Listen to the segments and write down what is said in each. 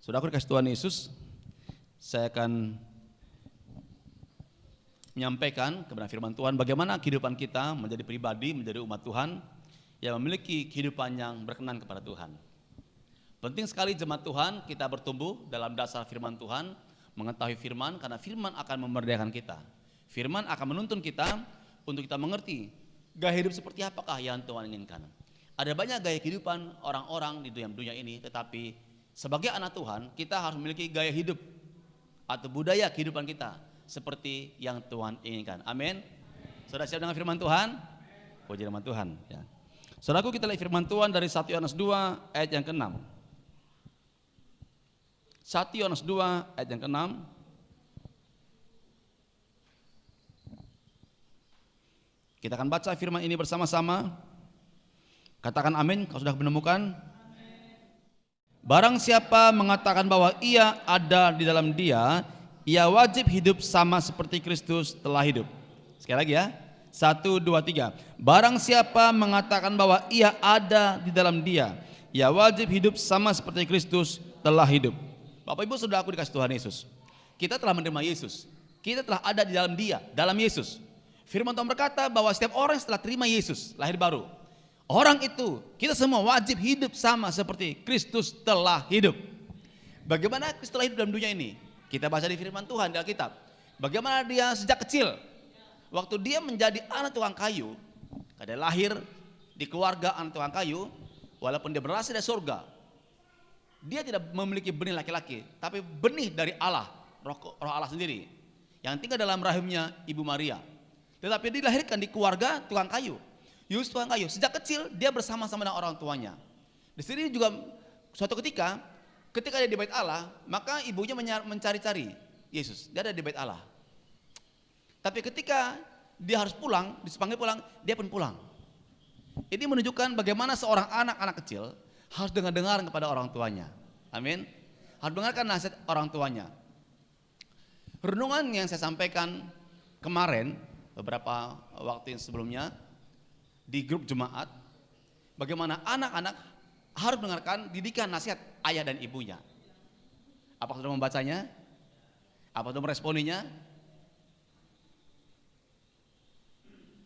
Saudaraku dikasih Tuhan Yesus, saya akan menyampaikan kebenaran firman Tuhan bagaimana kehidupan kita menjadi pribadi, menjadi umat Tuhan yang memiliki kehidupan yang berkenan kepada Tuhan. Penting sekali jemaat Tuhan kita bertumbuh dalam dasar firman Tuhan, mengetahui firman karena firman akan memerdekakan kita. Firman akan menuntun kita untuk kita mengerti gaya hidup seperti apakah yang Tuhan inginkan. Ada banyak gaya kehidupan orang-orang di dunia ini, tetapi sebagai anak Tuhan kita harus memiliki gaya hidup atau budaya kehidupan kita seperti yang Tuhan inginkan. Amin. Sudah siap dengan firman Tuhan? Puji nama Tuhan ya. Saudaraku, kita lihat firman Tuhan dari 1 Yohanes 2 ayat yang ke-6. 1 Yohanes 2 ayat yang ke-6. Kita akan baca firman ini bersama-sama. Katakan amin kalau sudah menemukan. Barang siapa mengatakan bahwa ia ada di dalam dia, ia wajib hidup sama seperti Kristus telah hidup. Sekali lagi ya. 1, 2, 3. Barang siapa mengatakan bahwa ia ada di dalam dia, ia wajib hidup sama seperti Kristus telah hidup. Bapak Ibu Saudaraku dikasih Tuhan Yesus, kita telah menerima Yesus. Kita telah ada di dalam dia, dalam Yesus. Firman Tuhan berkata bahwa setiap orang yang setelah terima Yesus, lahir baru, orang itu, kita semua wajib hidup sama seperti Kristus telah hidup. Bagaimana Kristus telah hidup dalam dunia ini? Kita baca di firman Tuhan di Alkitab. Bagaimana dia sejak kecil, waktu dia menjadi anak tukang kayu, dia lahir di keluarga anak tukang kayu, walaupun dia berasal dari surga, dia tidak memiliki benih laki-laki, tapi benih dari Allah, roh Allah sendiri, yang tinggal dalam rahimnya Ibu Maria. Tetapi dia dilahirkan di keluarga tukang kayu. Yus tukang kayu, sejak kecil dia bersama-sama dengan orang tuanya. Di sini juga suatu ketika dia di bait Allah, maka ibunya mencari-cari Yesus. Dia ada di bait Allah. Tapi ketika dia harus pulang, dipanggil pulang, dia pun pulang. Ini menunjukkan bagaimana seorang anak kecil harus dengar kepada orang tuanya. Amin. Harus dengarkan nasihat orang tuanya. Renungan yang saya sampaikan kemarin, beberapa waktu yang sebelumnya, di grup jemaat, bagaimana anak-anak harus mendengarkan didikan nasihat ayah dan ibunya. Apakah sudah membacanya? Apa sudah meresponinya?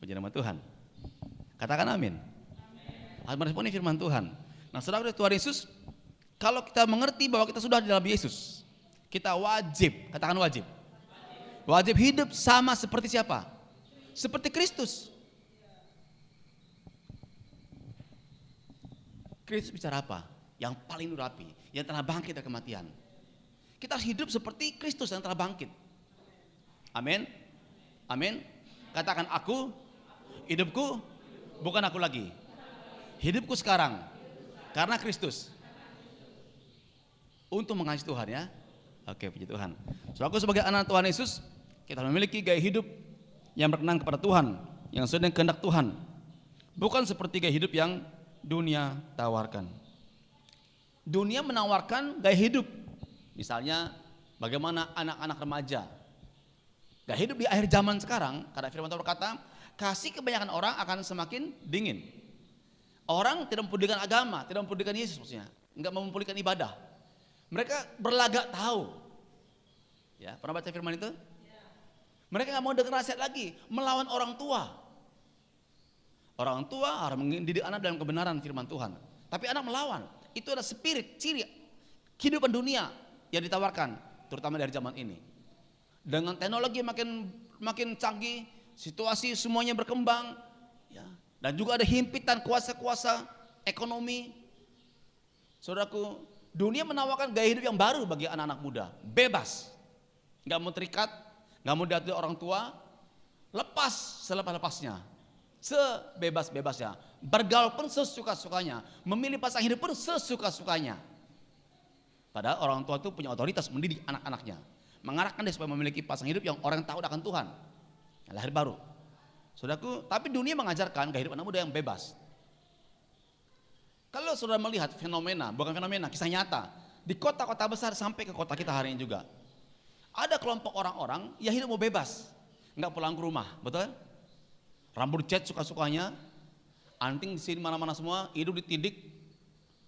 Puji nama Tuhan. Katakan amin. Harus meresponi firman Tuhan. Nah, saudara Tuhan Yesus, kalau kita mengerti bahwa kita sudah di dalam Yesus, kita wajib, katakan wajib. Wajib hidup sama seperti siapa? Seperti Kristus. Kristus bicara apa? Yang paling nurapi, yang telah bangkit dari kematian. Kita harus hidup seperti Kristus yang telah bangkit. Amin. Amin. Katakan aku, hidupku bukan aku lagi. Hidupku sekarang karena Kristus. Untuk mengasihi Tuhan ya. Oke, puji Tuhan. Saudaraku, sebagai anak Tuhan Yesus, kita memiliki gaya hidup yang berkenan kepada Tuhan, yang sesuai dengan kehendak Tuhan. Bukan seperti gaya hidup yang dunia tawarkan. Dunia menawarkan gaya hidup, misalnya bagaimana anak-anak remaja. Gaya hidup di akhir zaman sekarang, karena firman Tuhan berkata, kasih kebanyakan orang akan semakin dingin. Orang tidak mempedulikan agama, tidak mempedulikan Yesus maksudnya, enggak mempedulikan ibadah. Mereka berlagak tahu. Ya, pernah baca firman itu? Mereka enggak mau dengar nasihat lagi, melawan orang tua. Orang tua harus mendidik anak dalam kebenaran firman Tuhan. Tapi anak melawan. Itu adalah spirit, ciri kehidupan dunia yang ditawarkan, terutama dari zaman ini. Dengan teknologi makin canggih, situasi semuanya berkembang, ya. Dan juga ada himpitan kuasa-kuasa ekonomi. Saudaraku, dunia menawarkan gaya hidup yang baru bagi anak-anak muda, bebas, nggak mau terikat, nggak mau diatur orang tua, lepas selepas-lepasnya. Sebebas-bebasnya, bergaul pun sesuka-sukanya, memilih pasangan hidup pun sesuka-sukanya. Padahal orang tua itu punya otoritas mendidik anak-anaknya, mengarahkan dia supaya memiliki pasangan hidup yang orang tahu akan Tuhan, yang lahir baru. Saudaraku, tapi dunia mengajarkan gaya hidup anak muda yang bebas. Kalau saudara melihat fenomena, bukan fenomena, kisah nyata, di kota-kota besar sampai ke kota kita hari ini juga, ada kelompok orang-orang yang hidup mau bebas, nggak pulang ke rumah, betul? Rambut cat suka-sukanya, anting di sini mana-mana semua, hidup ditindik.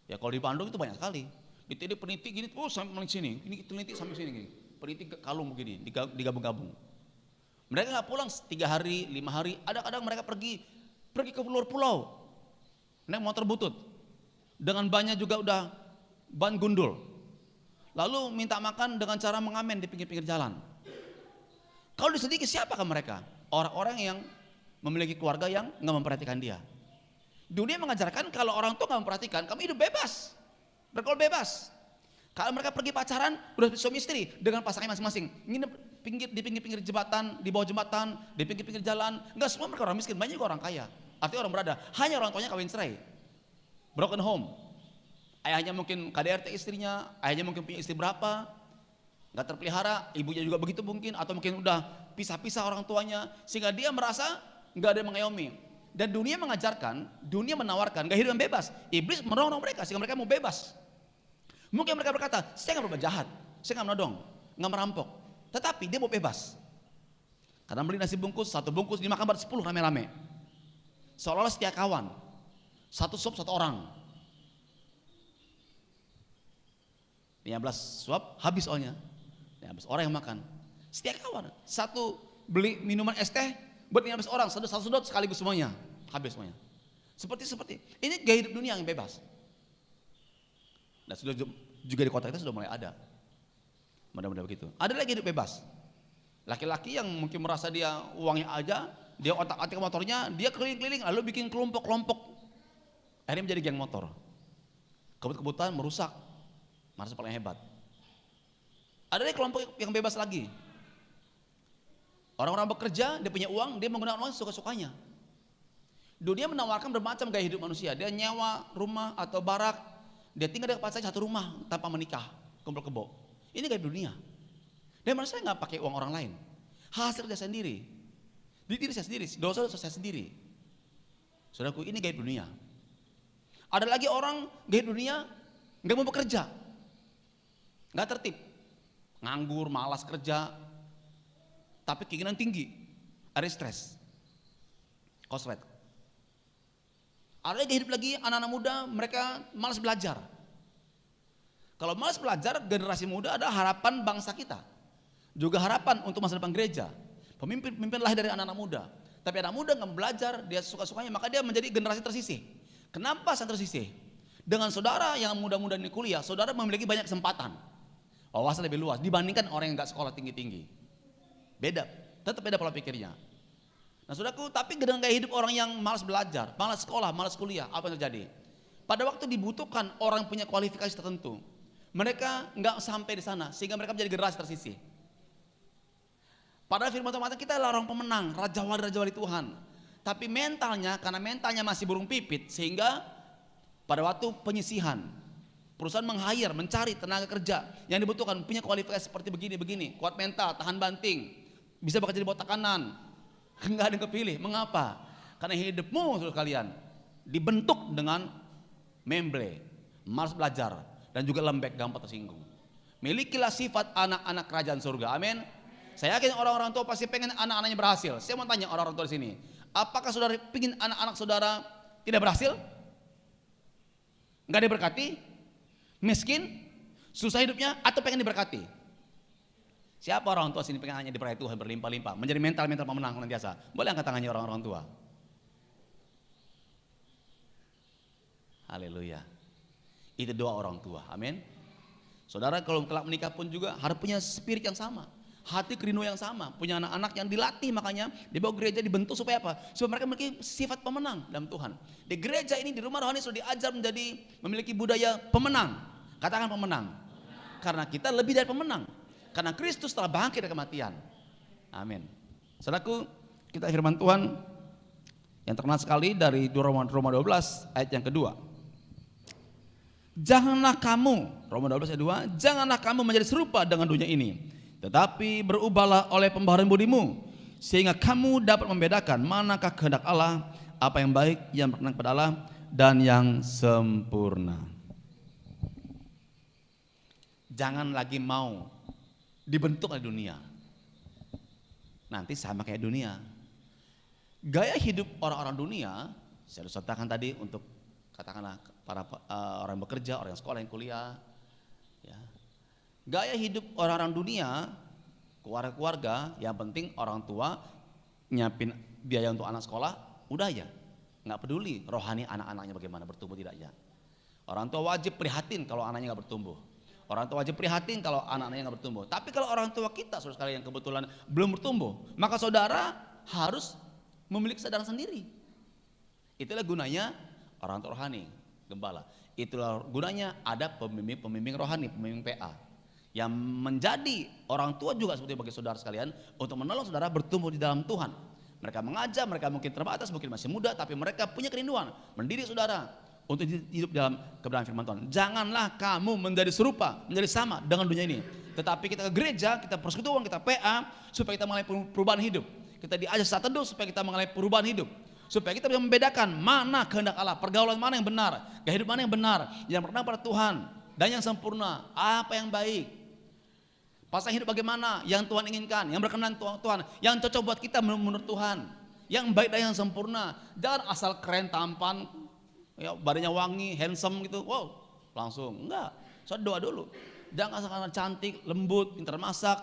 Ya kalau di Bandung itu banyak sekali. Dititip peniti gini, oh sampai sini, ini teliti sampai sini gini. Peniti kalung begini, digabung-gabung. Mereka nggak pulang 3 hari, 5 hari, ada kadang mereka pergi ke luar pulau, naik motor butut, dengan bannya juga udah ban gundul, lalu minta makan dengan cara mengamen di pinggir-pinggir jalan. Kalau diselidiki siapakah mereka? Orang-orang yang memiliki keluarga yang nggak memperhatikan dia. Dunia mengajarkan kalau orang tua nggak memperhatikan, kamu hidup bebas, bergaul bebas. Kalau mereka pergi pacaran, udah suami istri dengan pasangan masing-masing, nginep di pinggir-pinggir jembatan, di bawah jembatan, di pinggir-pinggir jalan. Enggak semua mereka orang miskin, banyak juga orang kaya. Artinya orang berada, hanya orang tuanya kawin cerai, broken home. Ayahnya mungkin KDRT istrinya, ayahnya mungkin punya istri berapa, nggak terpelihara, ibunya juga begitu mungkin, atau mungkin udah pisah-pisah orang tuanya, sehingga dia merasa nggak ada yang mengayomi. Dan dunia mengajarkan, dunia menawarkan gaya hidup yang bebas. Iblis mendorong mereka sehingga mereka mau bebas. Mungkin mereka berkata, saya nggak berbuat jahat, saya nggak menodong, nggak merampok, tetapi dia mau bebas. Karena beli nasi bungkus, 1 bungkus dimakan ber 10 rame-rame, seolah-olah setia kawan, 1 suap 1 orang, 15 suap habis soalnya, 15 orang yang makan, setia kawan. 1 beli minuman es teh buat 15 orang, 1 sedot sekaligus semuanya, habis semuanya. Seperti ini gaya hidup dunia yang bebas. Nah, sudah juga di kota kita sudah mulai ada. Mudah-mudahan begitu. Ada lagi hidup bebas. Laki-laki yang mungkin merasa dia uangnya aja, dia otak-atik motornya, dia keliling-keliling lalu bikin kelompok-kelompok. Akhirnya menjadi geng motor. Kebut-kebutan merusak. Merasa paling hebat. Ada lagi kelompok yang bebas lagi. Orang-orang bekerja, dia punya uang, dia menggunakan uang suka-sukanya. Dunia menawarkan bermacam gaya hidup manusia. Dia nyewa rumah atau barak, dia tinggal dengan pacarnya 1 rumah tanpa menikah, kumpul kebo. Ini gaya dunia. Dan manusia nggak pakai uang orang lain, hasil dia sendiri, di diri saya sendiri, dosa saya sendiri. Saudaraku, ini gaya dunia. Ada lagi orang gaya dunia nggak mau bekerja, nggak tertib, nganggur, malas kerja, tapi keinginan tinggi, ada stres, koslet. Ada yang hidup lagi anak-anak muda, mereka malas belajar. Kalau malas belajar, generasi muda ada harapan bangsa kita, juga harapan untuk masa depan gereja. Pemimpin lahir dari anak-anak muda, tapi anak muda nggak belajar, dia suka-sukanya, maka dia menjadi generasi tersisih. Kenapa saya tersisih? Dengan saudara yang muda-muda ini kuliah, saudara memiliki banyak kesempatan, wawasan lebih luas dibandingkan orang yang nggak sekolah tinggi-tinggi. Beda, tetap beda pola pikirnya. Nah saudaraku, tapi dengan gaya hidup orang yang malas belajar, malas sekolah, malas kuliah, apa yang terjadi? Pada waktu dibutuhkan orang punya kualifikasi tertentu, mereka nggak sampai di sana, sehingga mereka menjadi generasi tersisih. Padahal firman Tuhan kita adalah orang pemenang, raja-wali Tuhan. Tapi mentalnya, karena mentalnya masih burung pipit, sehingga pada waktu penyisihan, perusahaan meng-hire, mencari tenaga kerja yang dibutuhkan, punya kualifikasi seperti begini, kuat mental, tahan banting, bisa bekerja di bawah tekanan. Enggak ada yang kepilih. Mengapa? Karena hidupmu saudara kalian dibentuk dengan memble, malas belajar, dan juga lembek, gampang tersinggung. Milikilah sifat anak-anak kerajaan surga. Amin. Saya yakin orang-orang tua pasti pengen anak-anaknya berhasil. Saya mau tanya orang-orang tua di sini, apakah saudara ingin anak-anak saudara tidak berhasil? Enggak diberkati? Miskin? Susah hidupnya? Atau pengen diberkati? Siapa orang tua sini pengen hanya diberkati Tuhan berlimpah-limpah, menjadi mental pemenang senantiasa? Boleh angkat tangannya orang-orang tua. Haleluya. Itu doa orang tua. Amin. Saudara kalau kelak menikah pun juga harus punya spirit yang sama, hati kerinduan yang sama, punya anak-anak yang dilatih, makanya dibawa gereja dibentuk supaya apa? Supaya mereka memiliki sifat pemenang dalam Tuhan. Di gereja ini, di rumah rohani sudah diajar memiliki budaya pemenang. Katakan pemenang. Karena kita lebih dari pemenang. Karena Kristus telah bangkit dari kematian. Amin. Saudaraku, kita firman Tuhan yang terkenal sekali dari Roma 12 ayat yang kedua. Janganlah kamu, Roma 12 ayat 2, janganlah kamu menjadi serupa dengan dunia ini, tetapi berubahlah oleh pembaharuan budimu, sehingga kamu dapat membedakan manakah kehendak Allah, apa yang baik, yang berkenan kepada Allah, dan yang sempurna. Jangan lagi mau dibentuk oleh dunia, nanti sama kayak dunia. Gaya hidup orang-orang dunia, saya sudah katakan tadi, untuk katakanlah para orang yang bekerja, orang yang sekolah, yang kuliah, Ya. Gaya hidup orang-orang dunia, keluarga-keluarga, yang penting orang tua nyiapin biaya untuk anak sekolah, udah ya, nggak peduli rohani anak-anaknya bagaimana, bertumbuh tidaknya. Orang tua wajib prihatin kalau anaknya nggak bertumbuh. Orang tua wajib prihatin kalau anak-anaknya nggak bertumbuh. Tapi kalau orang tua kita, saudara sekalian, yang kebetulan belum bertumbuh, maka saudara harus memiliki kesadaran sendiri. Itulah gunanya orang tua rohani, gembala. Itulah gunanya ada pembimbing rohani, pembimbing PA, yang menjadi orang tua juga seperti bagi saudara sekalian untuk menolong saudara bertumbuh di dalam Tuhan. Mereka mengajar, mereka mungkin terbatas, mungkin masih muda, tapi mereka punya kerinduan mendidik saudara untuk hidup dalam kebenaran firman Tuhan. Janganlah kamu menjadi serupa, menjadi sama dengan dunia ini. Tetapi kita ke gereja, kita persekutuan, kita PA, supaya kita mengalami perubahan hidup. Kita diajar saat teduh supaya kita mengalami perubahan hidup. Supaya kita bisa membedakan mana kehendak Allah, pergaulan mana yang benar, kehidupan mana yang benar, yang berkenan pada Tuhan, dan yang sempurna, apa yang baik. Pasangan hidup bagaimana yang Tuhan inginkan, yang berkenan Tuhan, yang cocok buat kita menurut Tuhan, yang baik dan yang sempurna. Jangan asal keren, tampan, ya, badannya wangi, handsome gitu, wow, langsung. Enggak, saudara doa dulu. Jangan asal karena cantik, lembut, pintar masak.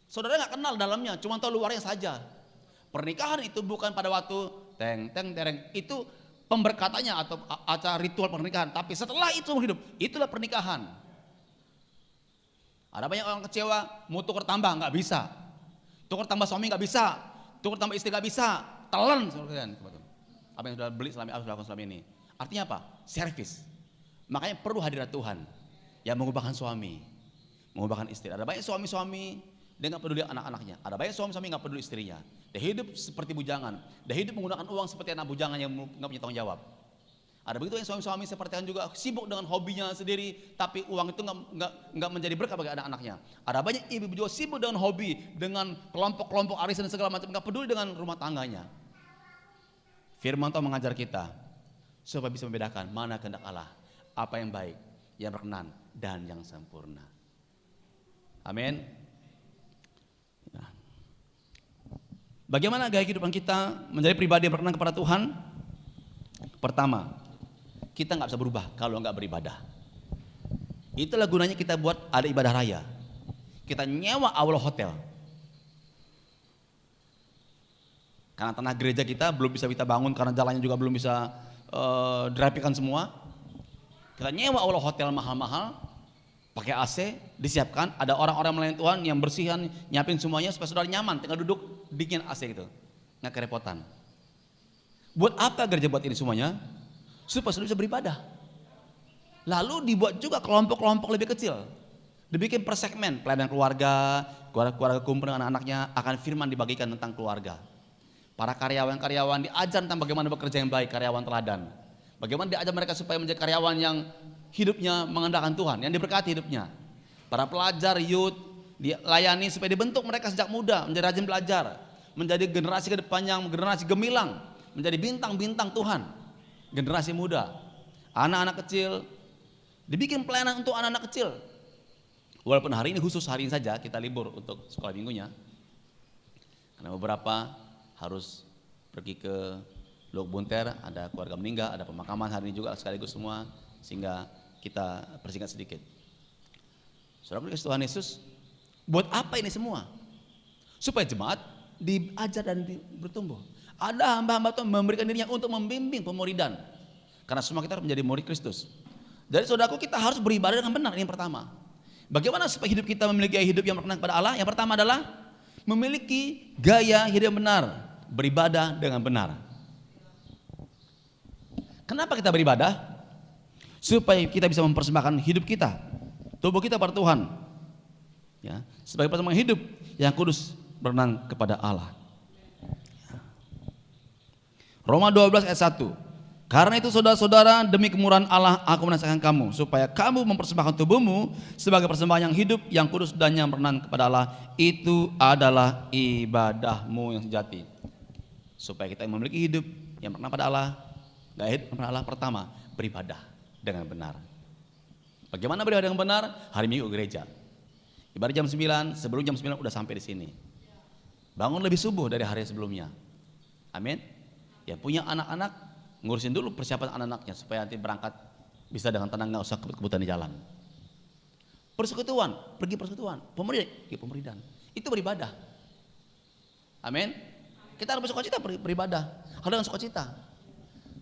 Saudara nggak kenal dalamnya, cuma tahu luarnya saja. Pernikahan itu bukan pada waktu teng teng tereng, itu pemberkatannya atau acara ritual pernikahan. Tapi setelah itu hidup, itulah pernikahan. Ada banyak orang kecewa, mau tukar tambah nggak bisa, tukar tambah suami nggak bisa, tukar tambah istri nggak bisa, telan saudara. Apa yang sudah beli selama ini. Artinya apa? Servis. Makanya perlu hadirat Tuhan yang mengubahkan suami, mengubahkan istri. Ada banyak suami-suami dia nggak peduli anak-anaknya. Ada banyak suami-suami nggak peduli istrinya. Dia hidup seperti bujangan. Dia hidup menggunakan uang seperti anak bujangan yang nggak punya tanggung jawab. Ada begitu yang suami-suami seperti yang juga sibuk dengan hobinya sendiri, tapi uang itu nggak menjadi berkah bagi anak-anaknya. Ada banyak ibu juga sibuk dengan hobi, dengan kelompok-kelompok arisan dan segala macam, nggak peduli dengan rumah tangganya. Firman Tuhan mengajar kita supaya bisa membedakan mana kehendak Allah, apa yang baik, yang berkenan, dan yang sempurna. Amin. Nah. Bagaimana gaya kehidupan kita menjadi pribadi yang berkenan kepada Tuhan? Pertama, kita nggak bisa berubah kalau nggak beribadah. Itulah gunanya kita buat ada ibadah raya. Kita nyewa aula hotel. Karena tanah gereja kita belum bisa kita bangun, karena jalannya juga belum bisa dirapikan semua. Kita nyewa aula hotel mahal-mahal, pakai AC, disiapkan. Ada orang-orang melayani Tuhan yang bersihan, nyiapin semuanya supaya saudara nyaman, tinggal duduk dingin AC gitu, nggak kerepotan. Buat apa gereja buat ini semuanya? Supaya saudara bisa beribadah. Lalu dibuat juga kelompok-kelompok lebih kecil. Dibikin per segmen, pelayanan keluarga, keluarga kumpul dengan anak-anaknya, akan firman dibagikan tentang keluarga. Para karyawan-karyawan diajar tentang bagaimana bekerja yang baik, karyawan teladan. Bagaimana diajar mereka supaya menjadi karyawan yang hidupnya mengandalkan Tuhan, yang diberkati hidupnya. Para pelajar, youth, dilayani supaya dibentuk mereka sejak muda, menjadi rajin belajar, menjadi generasi ke depan yang generasi gemilang, menjadi bintang-bintang Tuhan. Generasi muda, anak-anak kecil, dibikin pelayanan untuk anak-anak kecil. Walaupun hari ini khusus hari ini saja kita libur untuk sekolah minggunya, karena beberapa harus pergi ke Lok Bunter, ada keluarga meninggal, ada pemakaman hari ini juga sekaligus semua, sehingga kita persingkat sedikit. Saudara kasih Tuhan Yesus, buat apa ini semua? Supaya jemaat diajar dan bertumbuh. Ada hamba-hamba Tuhan memberikan dirinya untuk membimbing pemuridan. Karena semua kita harus menjadi murid Kristus. Jadi saudaraku, kita harus beribadah dengan benar. Ini yang pertama. Bagaimana supaya hidup kita memiliki gaya hidup yang berkenan kepada Allah? Yang pertama adalah memiliki gaya hidup yang benar, beribadah dengan benar. Kenapa kita beribadah? Supaya kita bisa mempersembahkan hidup kita, tubuh kita pada Tuhan, ya, sebagai persembahan hidup yang kudus berkenan kepada Allah. Roma 12 ayat 1. Karena itu saudara-saudara, demi kemurahan Allah aku menasihatkan kamu supaya kamu mempersembahkan tubuhmu sebagai persembahan yang hidup, yang kudus dan yang berkenan kepada Allah. Itu adalah ibadahmu yang sejati. Supaya kita memiliki hidup yang berkenan pada Allah, gaya hidup kepada Allah, pertama beribadah dengan benar. Bagaimana beribadah dengan benar? Hari Minggu gereja. Ibadah jam 9, sebelum jam 9 udah sampai di sini. Bangun lebih subuh dari hari sebelumnya. Amin. Yang punya anak-anak, ngurusin dulu persiapan anak-anaknya supaya nanti berangkat bisa dengan tenang, nggak usah kebut-kebutan di jalan. Persekutuan, pergi persekutuan. Pemuridan, pergi pemuridan. Itu beribadah. Amin. Kita harus bersukacita beribadah. Harus dengan sukacita.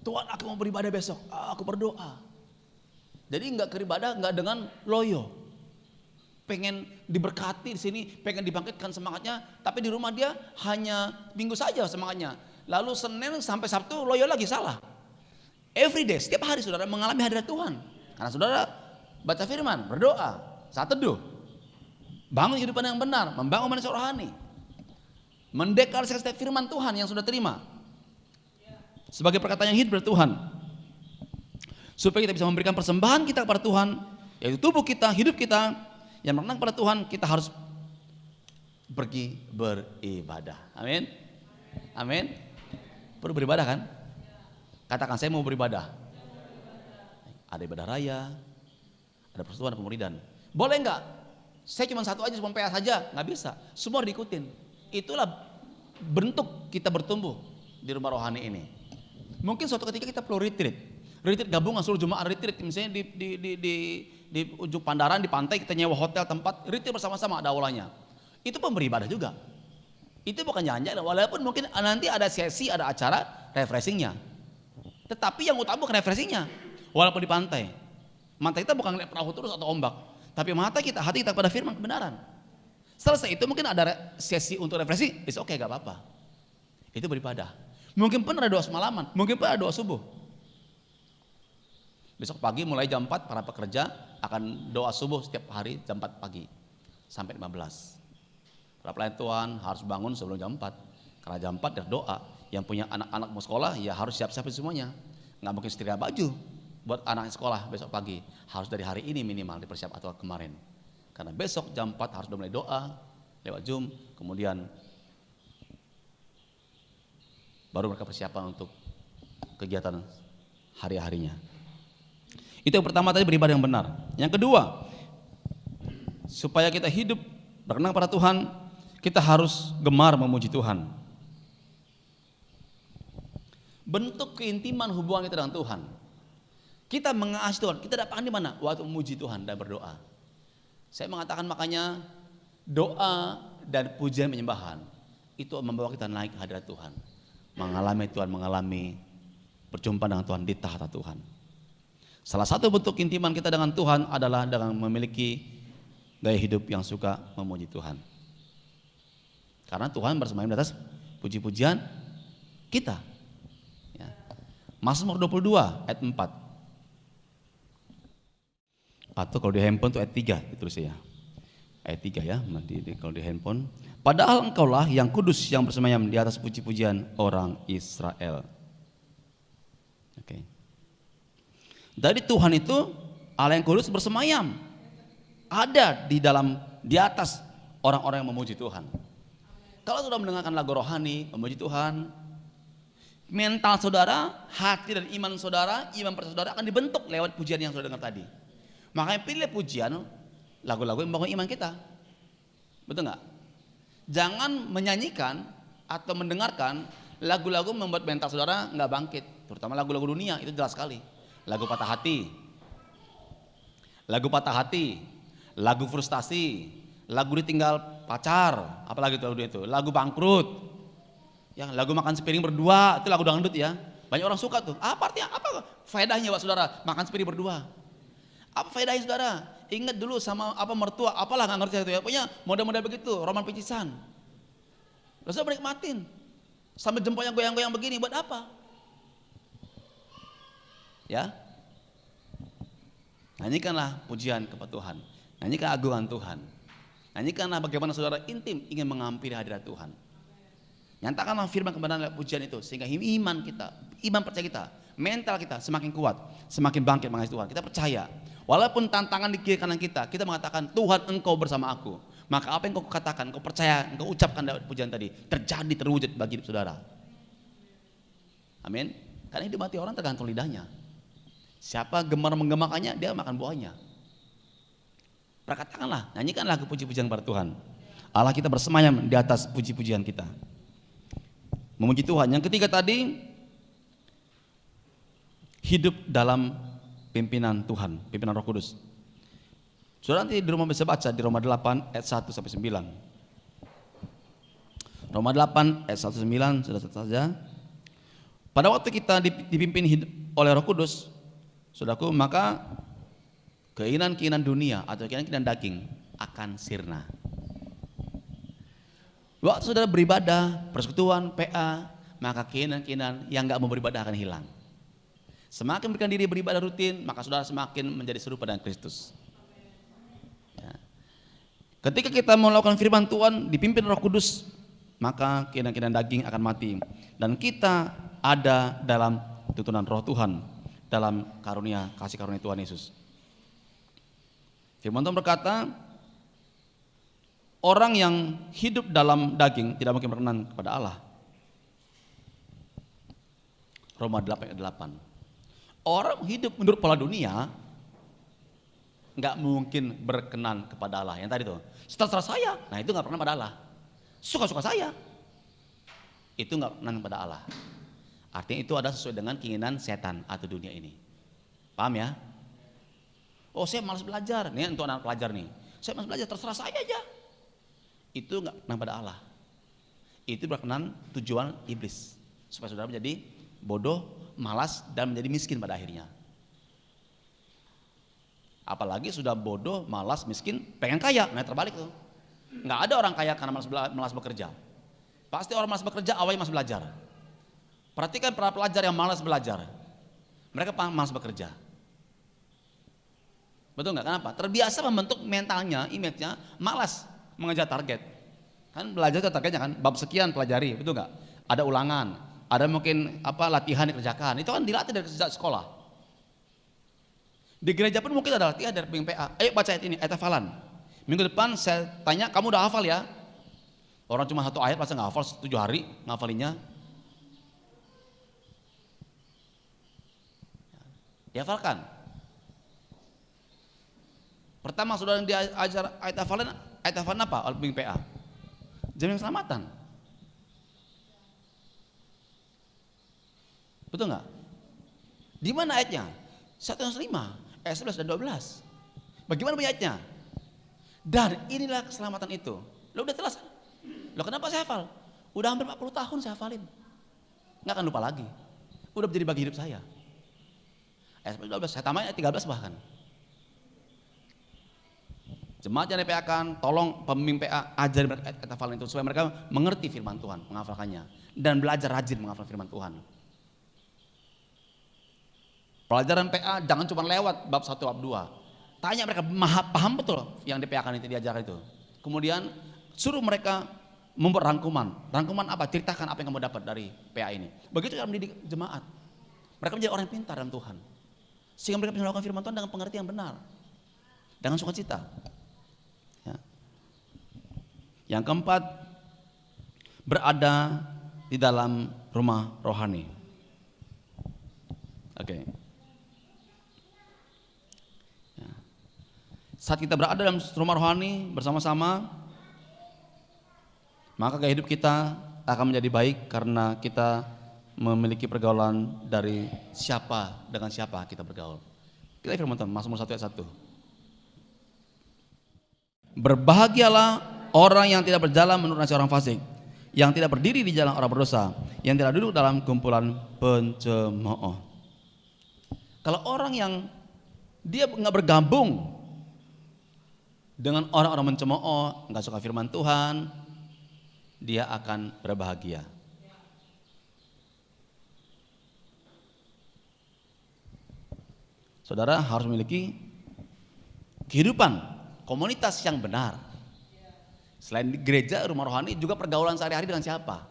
Tuhan, aku mau beribadah besok. Aku berdoa. Jadi nggak beribadah nggak dengan loyo. Pengen diberkati di sini, pengen dibangkitkan semangatnya, tapi di rumah dia hanya Minggu saja semangatnya. Lalu Senin sampai Sabtu loyo lagi, salah. Every day, setiap hari saudara mengalami hadirat Tuhan. Karena saudara baca firman, berdoa, saat teduh, bangun kehidupan yang benar, membangun manusia rohani, mendeklarasikan setiap firman Tuhan yang sudah terima sebagai perkataan yang hidup dari Tuhan, supaya kita bisa memberikan persembahan kita kepada Tuhan, yaitu tubuh kita, hidup kita yang mengenang kepada Tuhan. Kita harus pergi beribadah. Amin. Amin. Perlu beribadah kan? Katakan, saya mau beribadah. Ada ibadah raya, ada persekutuan, ada pemuridan. Boleh enggak? Saya cuma satu aja, cuma PA saja, nggak bisa. Semua diikutin. Itulah bentuk kita bertumbuh di rumah rohani ini. Mungkin suatu ketika kita perlu retreat gabungan seluruh jemaat retreat, misalnya di ujung Pandaran, di pantai kita nyewa hotel tempat retreat bersama-sama, ada aulanya. Itu pun beribadah juga. Itu bukan jalan-jalan, walaupun mungkin nanti ada sesi, ada acara refreshingnya. Tetapi yang utama bukan refreshingnya, walaupun di pantai. Mata kita bukan ngeliat perahu terus atau ombak, tapi hati kita pada firman kebenaran. Selesai itu mungkin ada sesi untuk refreshing, it's okay, gak apa-apa. Itu beribadah. Mungkin pun ada doa semalaman, mungkin pun ada doa subuh. Besok pagi mulai jam 4 para pekerja akan doa subuh setiap hari jam 4 pagi sampai 15. Para pelayan Tuhan harus bangun sebelum jam 4. Karena jam 4 dia doa. Yang punya anak-anak mau sekolah ya harus siap-siapin semuanya. Nggak mungkin setrika baju buat anak sekolah besok pagi. Harus dari hari ini minimal dipersiapkan atau kemarin. Karena besok jam 4 harus udah mulai doa lewat Zoom, kemudian baru mereka persiapan untuk kegiatan hari-harinya. Itu yang pertama tadi, beribadah yang benar. Yang kedua, supaya kita hidup berkenan pada Tuhan, kita harus gemar memuji Tuhan. Bentuk keintiman hubungan kita dengan Tuhan. Kita mengasihi Tuhan, kita dapatkan di mana? Waktu memuji Tuhan dan berdoa. Saya mengatakan makanya doa dan pujian penyembahan itu membawa kita naik ke hadirat Tuhan. Mengalami Tuhan, mengalami perjumpaan dengan Tuhan di tahta Tuhan. Salah satu bentuk keintiman kita dengan Tuhan adalah dengan memiliki gaya hidup yang suka memuji Tuhan. Karena Tuhan bersemayam di atas puji-pujian kita. Ya. Mazmur 22 ayat 4. Atau kalau di handphone itu ayat 3 ditulis ya. Ayat 3 ya, kalau di handphone. Padahal engkaulah yang kudus yang bersemayam di atas puji-pujian orang Israel. Oke. Dari Tuhan itu Allah yang kudus bersemayam. Ada di atas orang-orang yang memuji Tuhan. Kalau sudah mendengarkan lagu rohani, memuji Tuhan, mental saudara, hati dan iman saudara, iman percaya saudara akan dibentuk lewat pujian yang sudah dengar tadi. Makanya pilih pujian, lagu-lagu yang membangun iman kita. Betul nggak? Jangan menyanyikan atau mendengarkan lagu-lagu membuat mental saudara nggak bangkit. Terutama lagu-lagu dunia, itu jelas sekali. Lagu patah hati, lagu frustasi, lagu ditinggal pacar, apalagi itu, lagu bangkrut, ya, lagu makan sepiring berdua, itu lagu dangdut ya. Banyak orang suka tuh. Apa artinya? Apa faedahnya buat saudara makan sepiring berdua? Apa faedahnya saudara? Ingat dulu sama apa mertua, apalah nggak ngerti itu ya. Pokoknya model-model begitu, roman picisan. Lalu saya menikmatin sambil jempolnya goyang-goyang begini, buat apa? Ya, nyanyikanlah pujian kepada Tuhan, nyanyikan agungan Tuhan, nyanyikanlah bagaimana saudara intim ingin mengampiri hadirat Tuhan. Nyatakanlah firman kebenaran lewat pujian itu sehingga iman kita, iman percaya kita, mental kita semakin kuat, semakin bangkit mengasihi Tuhan. Kita percaya, walaupun tantangan di kiri kanan kita mengatakan Tuhan engkau bersama aku. Maka apa yang kau katakan, kau percaya, kau ucapkan lewat pujian tadi terjadi, terwujud bagi hidup saudara. Amin. Karena hidup mati orang tergantung lidahnya. Siapa gemar menggemakannya, dia makan buahnya. Perkatakanlah, nyanyikanlah puji-pujian kepada Tuhan. Allah kita bersemayam di atas puji-pujian kita. Memuji Tuhan. Yang ketiga tadi, hidup dalam pimpinan Tuhan, pimpinan Roh Kudus. Saudara nanti di rumah bisa baca di Roma 8 ayat 1 sampai 9. Roma 8 ayat 1 sampai 9, sudah saja. Pada waktu kita dipimpin oleh Roh Kudus, saudaraku, maka keinginan-keinginan dunia atau keinginan-keinginan daging akan sirna. Waktu saudara beribadah, persekutuan, PA, maka keinginan-keinginan yang gak mau beribadah akan hilang. Semakin berikan diri beribadah rutin, maka saudara semakin menjadi serupa dengan Kristus. Ya. Ketika kita melakukan firman Tuhan dipimpin Roh Kudus, maka keinginan-keinginan daging akan mati. Dan kita ada dalam tuntunan Roh Tuhan, dalam karunia, kasih karunia Tuhan Yesus. Firman Tuhan berkata, orang yang hidup dalam daging tidak mungkin berkenan kepada Allah. Roma 8 ayat 8. Orang hidup menurut pola dunia nggak mungkin berkenan kepada Allah. Yang tadi tuh, seterusnya saya, nah itu nggak pernah pada Allah. Suka-suka saya, itu nggak berkenan kepada Allah. Artinya itu ada sesuai dengan keinginan setan atau dunia ini. Paham ya? Oh, saya malas belajar. Nih untuk anak pelajar nih. Saya malas belajar, terserah saya aja. Itu nggak berkenan pada Allah. Itu berkenan tujuan iblis supaya saudara menjadi bodoh, malas, dan menjadi miskin pada akhirnya. Apalagi sudah bodoh, malas, miskin, pengen kaya. Nah terbalik tuh. Nggak ada orang kaya karena malas bekerja. Pasti orang malas bekerja awalnya malas belajar. Perhatikan para pelajar yang malas belajar. Mereka malas bekerja. Betul nggak? Kenapa? Terbiasa membentuk mentalnya, image-nya, malas mengejar target. Kan belajar itu targetnya kan, bab sekian pelajari, betul nggak? Ada ulangan, ada mungkin latihan dikerjakan. Itu kan dilatih dari sejak sekolah. Di gereja pun mungkin ada latihan dari pemimpin PA. Ayo baca ayat ini, ayat hafalan. Minggu depan saya tanya, kamu udah hafal ya? Orang cuma satu ayat masa nggak hafal 7 hari ngafalinnya. Dihafalkan. Pertama saudara yang diajar ayat hafalan apa? Al-Bing PA. Jamin keselamatan. Betul nggak? Di mana ayatnya? 1-5, ayat 11 dan 12. Bagaimana ayatnya? Dan inilah keselamatan itu. Lo udah jelas? Lo kenapa saya hafal? Udah hampir 40 tahun saya hafalin. Nggak akan lupa lagi. Udah menjadi bagi hidup saya. Ayat 12, saya tambahin ayat 13 bahkan. Jemaat yang DPA-kan, tolong pemimpin PA ajar ayat hafalan itu supaya mereka mengerti firman Tuhan, menghafalkannya dan belajar rajin menghafal firman Tuhan. Pelajaran PA jangan cuma lewat bab 1 bab 2. Tanya mereka paham betul yang DPA-kan itu diajar itu. Kemudian suruh mereka membuat rangkuman. Rangkuman apa? Ceritakan apa yang kamu dapat dari PA ini. Begitu dalam mendidik jemaat. Mereka menjadi orang yang pintar dalam Tuhan. Sehingga mereka bisa melakukan firman Tuhan dengan pengertian yang benar. Dengan sukacita. Ya. Yang keempat, berada di dalam rumah rohani. Oke. Ya. Saat kita berada dalam rumah rohani bersama-sama, maka gaya hidup kita akan menjadi baik karena kita memiliki pergaulan dari siapa dengan siapa kita bergaul. Kita firman Tuhan Mazmur 1 ayat 1. Berbahagialah orang yang tidak berjalan menurut nasihat orang fasik, yang tidak berdiri di jalan orang berdosa, yang tidak duduk dalam kumpulan pencemooh. Kalau orang yang dia nggak bergabung dengan orang-orang mencemooh, nggak suka firman Tuhan, dia akan berbahagia. Saudara harus memiliki kehidupan komunitas yang benar. Selain di gereja, rumah rohani, juga pergaulan sehari-hari dengan siapa.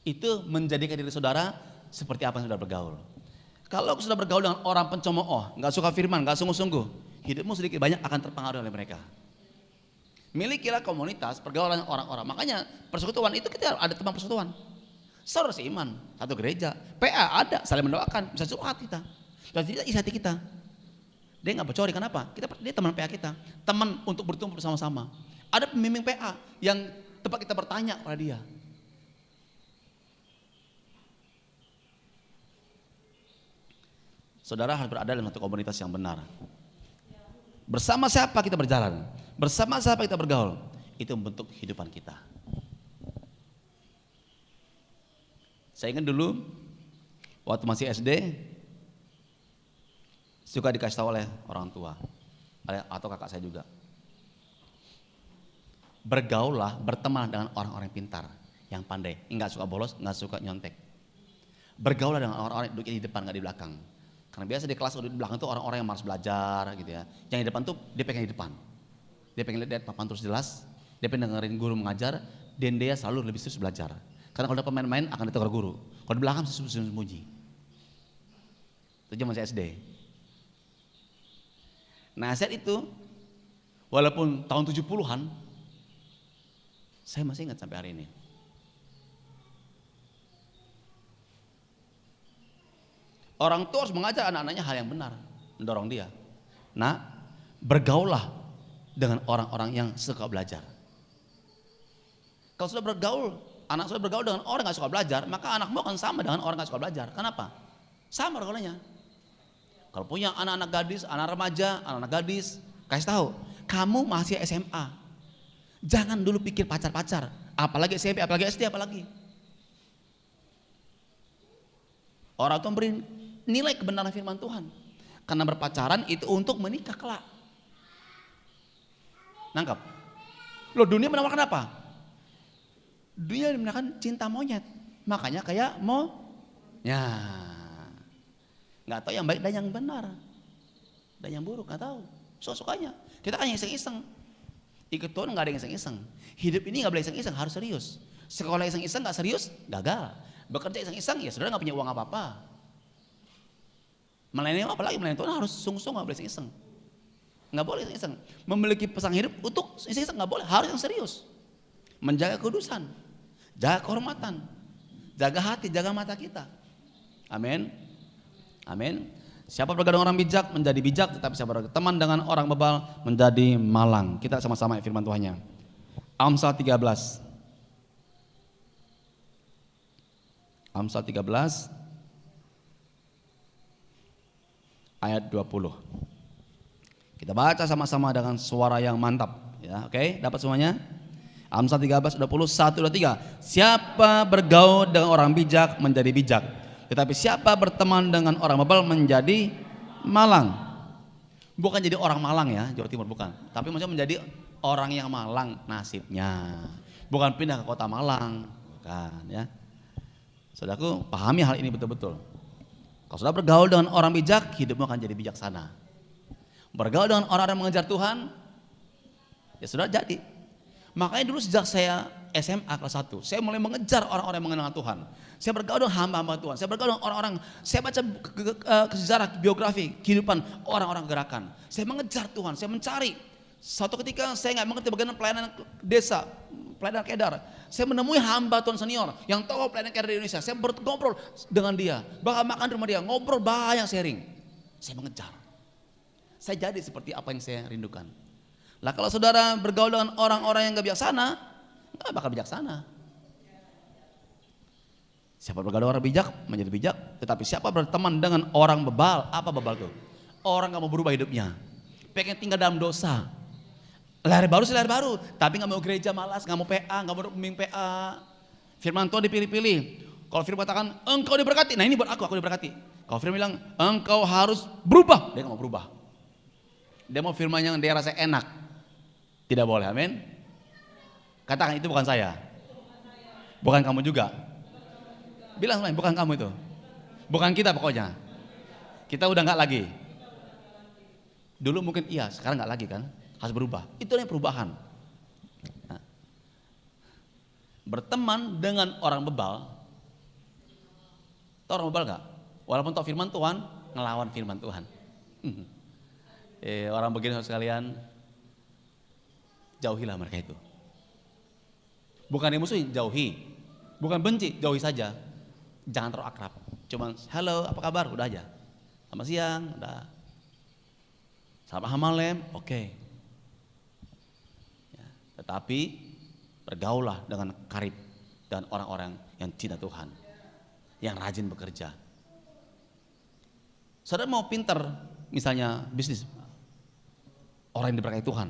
Itu menjadikan diri saudara seperti apa yang saudara bergaul. Kalau sudah bergaul dengan orang pencemooh, nggak suka firman, nggak sungguh-sungguh, hidupmu sedikit banyak akan terpengaruh oleh mereka. Milikilah komunitas pergaulan orang-orang. Makanya persekutuan itu kita ada teman persekutuan. Saudara seiman, satu gereja, PA ada, saling mendoakan, bisa curhat kita. Dan tidak isi hati kita. Dia nggak bocori, kenapa? Dia teman PA kita, teman untuk bertumbuh bersama-sama. Ada pembimbing PA yang tempat kita bertanya pada dia. Saudara harus berada dalam satu komunitas yang benar. Bersama siapa kita berjalan, bersama siapa kita bergaul, itu membentuk kehidupan kita. Saya ingat dulu waktu masih SD suka dikasih tahu oleh orang tua atau kakak saya juga. Bergaullah, berteman dengan orang-orang yang pintar, yang pandai, nggak suka bolos, nggak suka nyontek. Bergaullah dengan orang-orang yang duduk di depan, nggak di belakang. Karena biasa di kelas di belakang itu orang-orang yang malas belajar gitu ya. Yang di depan tuh dia pengen di depan. Dia pengen lihat papan terus jelas, dia pengen dengerin guru mengajar, dan dia selalu lebih serius belajar. Karena kalau dia pemain-main akan ditegur guru. Kalau di belakang sembunyi. Itu zaman saya SD. Nah saat itu, walaupun tahun 70-an, saya masih ingat sampai hari ini. Orang tua harus mengajar anak-anaknya hal yang benar, mendorong dia. Nah, bergaullah dengan orang-orang yang suka belajar. Kalau sudah bergaul, anak sudah bergaul dengan orang yang gak suka belajar, maka anakmu akan sama dengan orang yang gak suka belajar. Kenapa? Sama pergaulannya. Kalau punya anak-anak gadis, anak remaja, anak-anak gadis, kasih tahu, kamu masih SMA. Jangan dulu pikir pacar-pacar, apalagi SMP, apalagi SD, apalagi. Orang tua beri nilai kebenaran firman Tuhan. Karena berpacaran itu untuk menikah kelak. Nangkap? Loh, dunia menawarkan apa? Dunia menawarkan cinta monyet. Makanya kayak ya. Nggak tahu yang baik dan yang benar. Dan yang buruk nggak tahu. Sukanya. Kita kan yang iseng-iseng. Ikut Tuhan nggak ada yang iseng-iseng. Hidup ini nggak boleh iseng-iseng, harus serius. Sekolah iseng-iseng nggak serius, gagal. Bekerja iseng-iseng, ya saudara nggak punya uang apa-apa. Melayani apalagi melayani Tuhan harus sungguh-sungguh, nggak boleh iseng-iseng. Nggak boleh iseng-iseng. Memiliki pesan hidup untuk iseng-iseng nggak boleh, harus yang serius. Menjaga kudusan, jaga kehormatan, jaga hati, jaga mata kita. Amin. Amin. Siapa bergaul dengan orang bijak menjadi bijak, tetapi siapa berteman dengan orang bebal menjadi malang. Kita sama-sama firman Tuhannya. Amsal 13. Amsal 13 ayat 20. Kita baca sama-sama dengan suara yang mantap ya, oke? Dapat semuanya? Amsal 13 20 1 2 3. Siapa bergaul dengan orang bijak menjadi bijak, tetapi siapa berteman dengan orang bebal menjadi malang. Bukan jadi orang Malang ya, Jawa Timur bukan. Tapi maksudnya menjadi orang yang malang nasibnya. Bukan pindah ke kota Malang, bukan ya. Saudaraku, pahami hal ini betul-betul. Kalau sudah bergaul dengan orang bijak, hidupmu akan jadi bijaksana. Bergaul dengan orang yang mengejar Tuhan, ya sudah jadi. Makanya dulu sejak saya SMA kelas 1, saya mulai mengejar orang-orang yang mengenal Tuhan. Saya bergaul dengan hamba-hamba Tuhan. Saya bergaul dengan orang-orang, saya baca sejarah, biografi, kehidupan orang-orang gerakan. Saya mengejar Tuhan, saya mencari. Suatu ketika saya nggak mengerti bagaimana pelayanan desa, pelayanan kedar. Saya menemui hamba Tuhan senior yang tahu pelayanan kedar di Indonesia. Saya ngobrol dengan dia, bahkan makan di rumah dia, ngobrol banyak sharing. Saya mengejar. Saya jadi seperti apa yang saya rindukan. Lah kalau saudara bergaul dengan orang-orang yang gak bijaksana, gak bakal bijaksana. Siapa bergaul dengan orang bijak menjadi bijak, tetapi siapa berteman dengan orang bebal, apa bebal itu? Orang gak mau berubah hidupnya, pengen tinggal dalam dosa. Lahir baru sih lahir baru, tapi gak mau gereja, malas, gak mau PA, gak mau pemimpin PA. Firman Tuhan dipilih-pilih. Kalau firman katakan engkau diberkati, nah ini buat aku diberkati. Kalau firman bilang engkau harus berubah, dia gak mau berubah. Dia mau firman yang dia rasa enak. Tidak boleh, amin. Katakan itu bukan saya. Bukan kamu juga. Bilang lain, bukan kamu itu. Bukan kita pokoknya. Kita udah nggak lagi. Dulu mungkin iya, sekarang nggak lagi kan. Harus berubah. Itu yang perubahan. Nah, berteman dengan orang bebal. Tahu orang bebal nggak? Walaupun tahu firman Tuhan, ngelawan firman Tuhan. Orang begini sekalian, jauhilah mereka itu. Bukan dimusuhi, jauhi. Bukan benci, jauhi saja. Jangan terlalu akrab. Cuman halo, apa kabar? Udah aja. Selamat siang, udah. Selamat malam, oke. Ya, tetapi bergaullah dengan karib dan orang-orang yang cinta Tuhan, yang rajin bekerja. Saudara mau pinter, misalnya bisnis, orang yang diberkati Tuhan.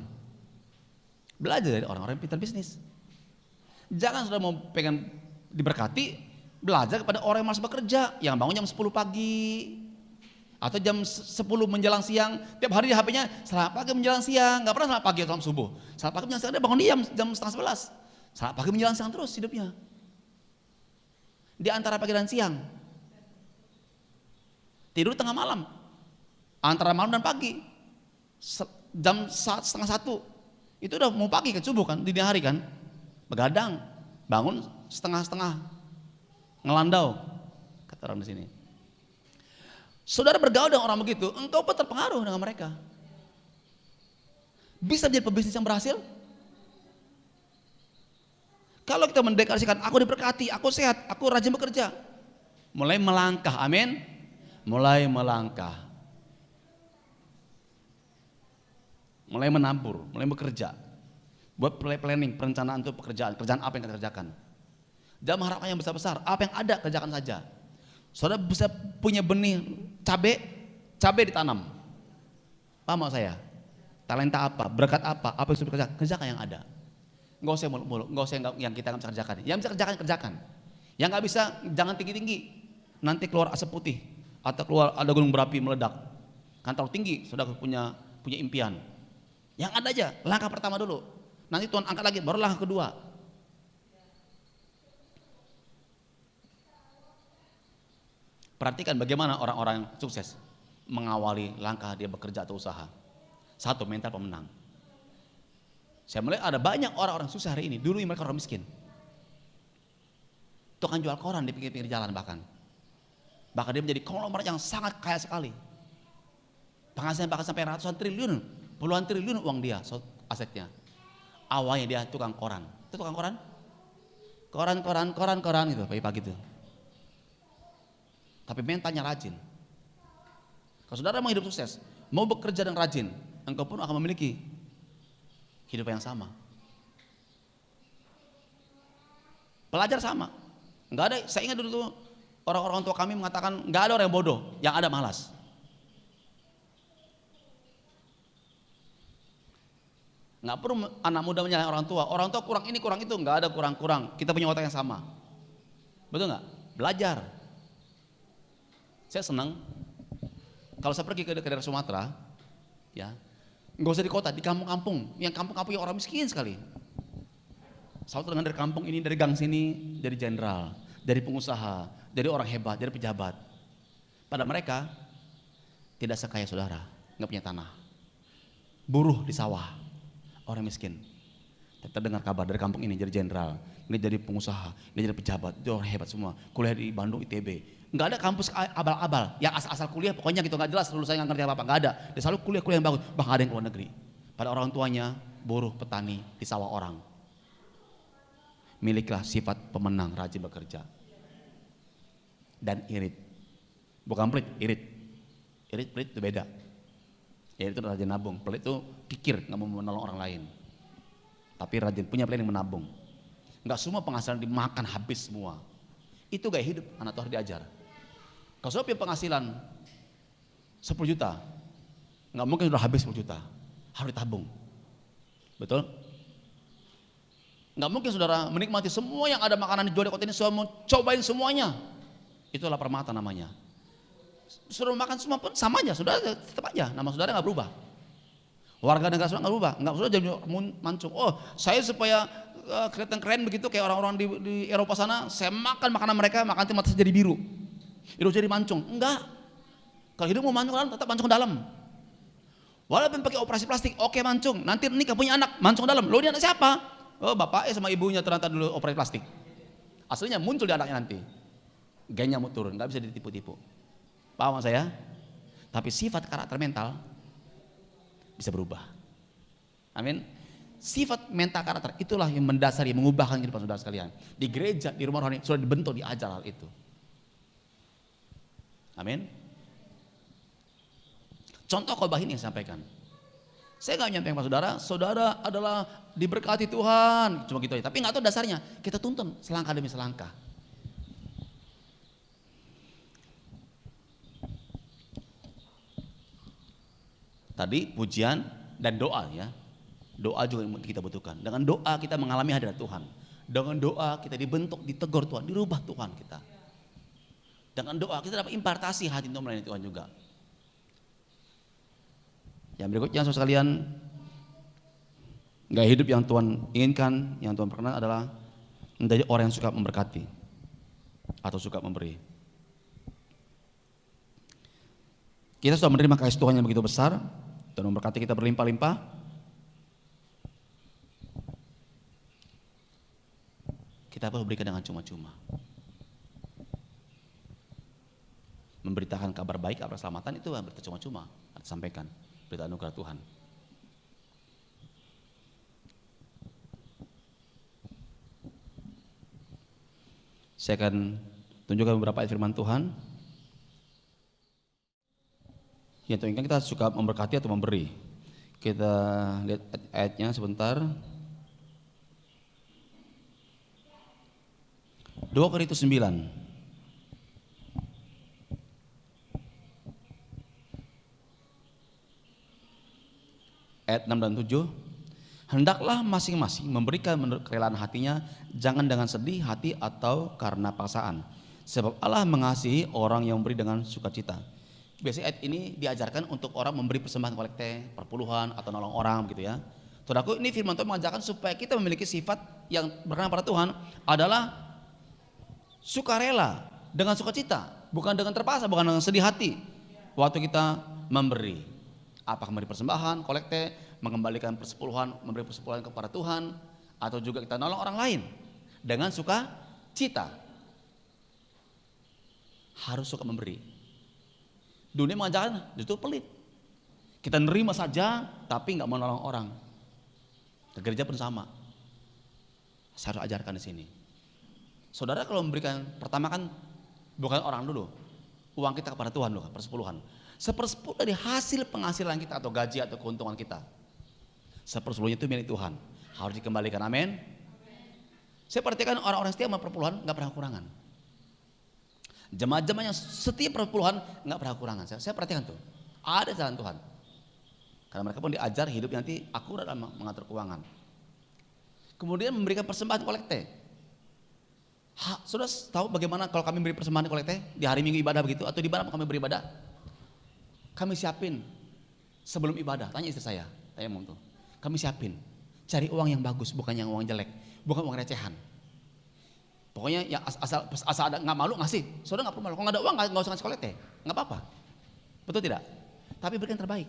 Belajar dari orang-orang yang pintar bisnis. Jangan sudah mau pengen diberkati, belajar kepada orang yang malas bekerja, yang bangun jam 10 pagi atau jam 10 menjelang siang, tiap hari di HP-nya selamat pagi menjelang siang, nggak pernah selamat pagi atau subuh. Selamat pagi menjelang siang, dia bangun jam setengah 11. Selamat pagi menjelang siang terus hidupnya. Di antara pagi dan siang. Tidur tengah malam. Antara malam dan pagi. Jam setengah 1. Itu udah mau pagi kan, subuh kan, dini hari kan. Begadang, bangun setengah-setengah. Ngelandau, kata orang di sini. Saudara bergaul dengan orang begitu, engkau pun terpengaruh dengan mereka. Bisa menjadi pebisnis yang berhasil? Kalau kita mendeklarasikan, aku diberkati, aku sehat, aku rajin bekerja. Mulai melangkah, amin. Mulai melangkah. Mulai menabur, mulai bekerja. Buat planning, perencanaan untuk pekerjaan apa yang kita kerjakan. Jangan mengharapkan yang besar-besar, apa yang ada kerjakan saja. Saudara bisa punya benih cabai ditanam. Paham maksud saya? Talenta apa, berkat apa yang sudah dikerjakan, kerjakan yang ada. Enggak usah muluk-muluk, enggak usah yang kita nggak bisa kerjakan. Yang bisa kerjakan. Yang nggak bisa jangan tinggi-tinggi. Nanti keluar asap putih atau keluar ada gunung berapi meledak. Kan terlalu tinggi, sudah punya impian. Yang ada aja, langkah pertama dulu. Nanti Tuhan angkat lagi, baru langkah kedua. Perhatikan bagaimana orang-orang yang sukses mengawali langkah dia bekerja atau usaha. Satu, mental pemenang. Saya melihat ada banyak orang-orang susah hari ini. Dulu mereka orang miskin. Tukang jual koran di pinggir-pinggir jalan bahkan dia menjadi konglomerat yang sangat kaya sekali. Penghasilan bahkan sampai ratusan triliun, puluhan triliun uang dia, asetnya. Awalnya dia tukang koran. Itu tukang koran? Koran gitu, pagi-pagi itu. Tapi mentalnya rajin. Kalau saudara mau hidup sukses, mau bekerja dan rajin, engkau pun akan memiliki hidup yang sama. Pelajar sama. Enggak ada, saya ingat dulu tuh orang-orang tua kami mengatakan enggak ada orang yang bodoh, yang ada malas. Enggak perlu anak muda menyalahkan orang tua. Orang tua kurang ini, kurang itu, enggak ada kurang-kurang. Kita punya otak yang sama. Betul enggak? Belajar. Saya senang kalau saya pergi ke daerah Sumatera, ya, enggak usah di kota, di kampung-kampung, yang kampung-kampung yang orang miskin sekali. Saya dengar dari kampung ini, dari gang sini, dari jenderal, dari pengusaha, dari orang hebat, dari pejabat. Pada mereka tidak sekaya saudara, nggak punya tanah, buruh di sawah, orang miskin. Kita dengar kabar dari kampung ini jadi jenderal, ini jadi pengusaha, ini jadi pejabat, dia orang hebat semua. Kuliah di Bandung ITB. Nggak ada kampus abal-abal, yang asal-asal kuliah pokoknya gitu, nggak jelas lulusannya nggak ngerti apa-apa, nggak ada. Dia selalu kuliah yang bagus, bahkan ada yang keluar negeri. Pada orang tuanya buruh petani di sawah orang. Miliklah sifat pemenang, rajin bekerja dan irit. Bukan pelit, irit. Irit pelit itu beda. Irit itu rajin nabung, pelit itu kikir, nggak mau menolong orang lain. Tapi rajin, punya planning menabung. Nggak semua penghasilan dimakan habis semua. Itu gaya hidup anak Tuhan diajar. Kalau saudara punya penghasilan 10 juta, nggak mungkin sudah habis 10 juta, harus ditabung. Betul? Nggak mungkin saudara menikmati semua yang ada makanan dijual di kota ini, semua cobain semuanya. Itu lapar mata namanya. Saudara makan semua pun sama aja, saudara tetap aja, nama saudara nggak berubah. Warga negara saudara nggak berubah, nggak saudara jadi mancung. Oh, saya supaya kelihatan keren begitu kayak orang-orang di Eropa sana, saya makan makanan mereka, makan mata saya jadi biru. Itu jadi mancung. Enggak. Kalau hidup mau mancung dalam, tetap mancung dalam. Walaupun pakai operasi plastik, oke mancung. Nanti nikah punya anak, mancung dalam. Lo dia anak siapa? Oh, bapaknya sama ibunya ternyata dulu operasi plastik. Aslinya muncul di anaknya nanti. Gengnya mau turun, nggak bisa ditipu-tipu. Paham saya? Tapi sifat karakter mental bisa berubah. Amin. Sifat mental karakter itulah yang mendasari, mengubahkan kehidupan saudara sekalian. Di gereja, di rumah rohani sudah dibentuk, diajar hal itu. Amin. Contoh khotbah ini yang saya sampaikan. Saya nggak nyampaikan kepada saudara, saudara adalah diberkati Tuhan, cuma gitu aja. Tapi nggak tahu dasarnya. Kita tuntun selangkah demi selangkah. Tadi pujian Dan doa ya. Doa juga yang kita butuhkan. Dengan doa kita mengalami hadirat Tuhan. Dengan doa kita dibentuk, ditegur Tuhan, dirubah Tuhan kita. Dengan doa kita dapat impartasi hati untuk melayani Tuhan juga. Yang berikutnya saudara sekalian, gaya hidup yang Tuhan inginkan, yang Tuhan perkenan adalah menjadi orang yang suka memberkati atau suka memberi. Kita sudah menerima kasih Tuhan yang begitu besar dan memberkati kita berlimpah-limpah. Kita perlu berikan dengan cuma-cuma. Memberitakan kabar baik, kabar keselamatan itu berita cuma-cuma. Harus sampaikan berita anugerah Tuhan. Saya akan tunjukkan beberapa ayat firman Tuhan. Yang Tuhan inginkan kita suka memberkati atau memberi. Kita lihat ayatnya sebentar. 2 Korintus 9 ayat 6 dan 7. Hendaklah masing-masing memberikan menurut kerelaan hatinya, jangan dengan sedih hati atau karena paksaan. Sebab Allah mengasihi orang yang memberi dengan sukacita. Biasanya ayat ini diajarkan untuk orang memberi persembahan kolekte, perpuluhan atau nolong orang gitu ya. Saudaraku, ini firman Tuhan mengajarkan supaya kita memiliki sifat yang berkenan pada Tuhan adalah sukarela, dengan sukacita, bukan dengan terpaksa, bukan dengan sedih hati. Waktu kita memberi, apakah memberi persembahan, kolekte, mengembalikan persepuluhan, memberi persepuluhan kepada Tuhan, atau juga kita nolong orang lain dengan sukacita. Harus suka memberi. Dunia mengajarkan justru pelit. Kita nerima saja, tapi nggak mau nolong orang. Ke gereja pun sama. Saya harus ajarkan di sini. Saudara kalau memberikan, pertama kan bukan orang dulu, uang kita kepada Tuhan dulu, persepuluhan. 1/10 dari hasil penghasilan kita atau gaji atau keuntungan kita. 1/10 itu milik Tuhan, harus dikembalikan. Amin. Saya perhatikan orang-orang setia sama perpuluhan nggak pernah kekurangan. Jemaat-jemaat yang setia perpuluhan nggak pernah kekurangan. Saya perhatikan tuh, ada jalan Tuhan. Karena mereka pun diajar hidup nanti akurat dalam mengatur keuangan. Kemudian memberikan persembahan kolekte. Sudah tahu bagaimana kalau kami beri persembahan kolekte di hari Minggu ibadah begitu, atau di mana kami beribadah? Kami siapin sebelum ibadah. Tanya istri saya mau tuh. Kami siapin, cari uang yang bagus, bukan yang uang jelek, bukan uang recehan. Pokoknya ya asal ada, nggak malu ngasih. Saudara nggak perlu malu. Kalau nggak ada uang nggak usah ngasih kolekte, nggak apa-apa. Betul tidak? Tapi berikan yang terbaik.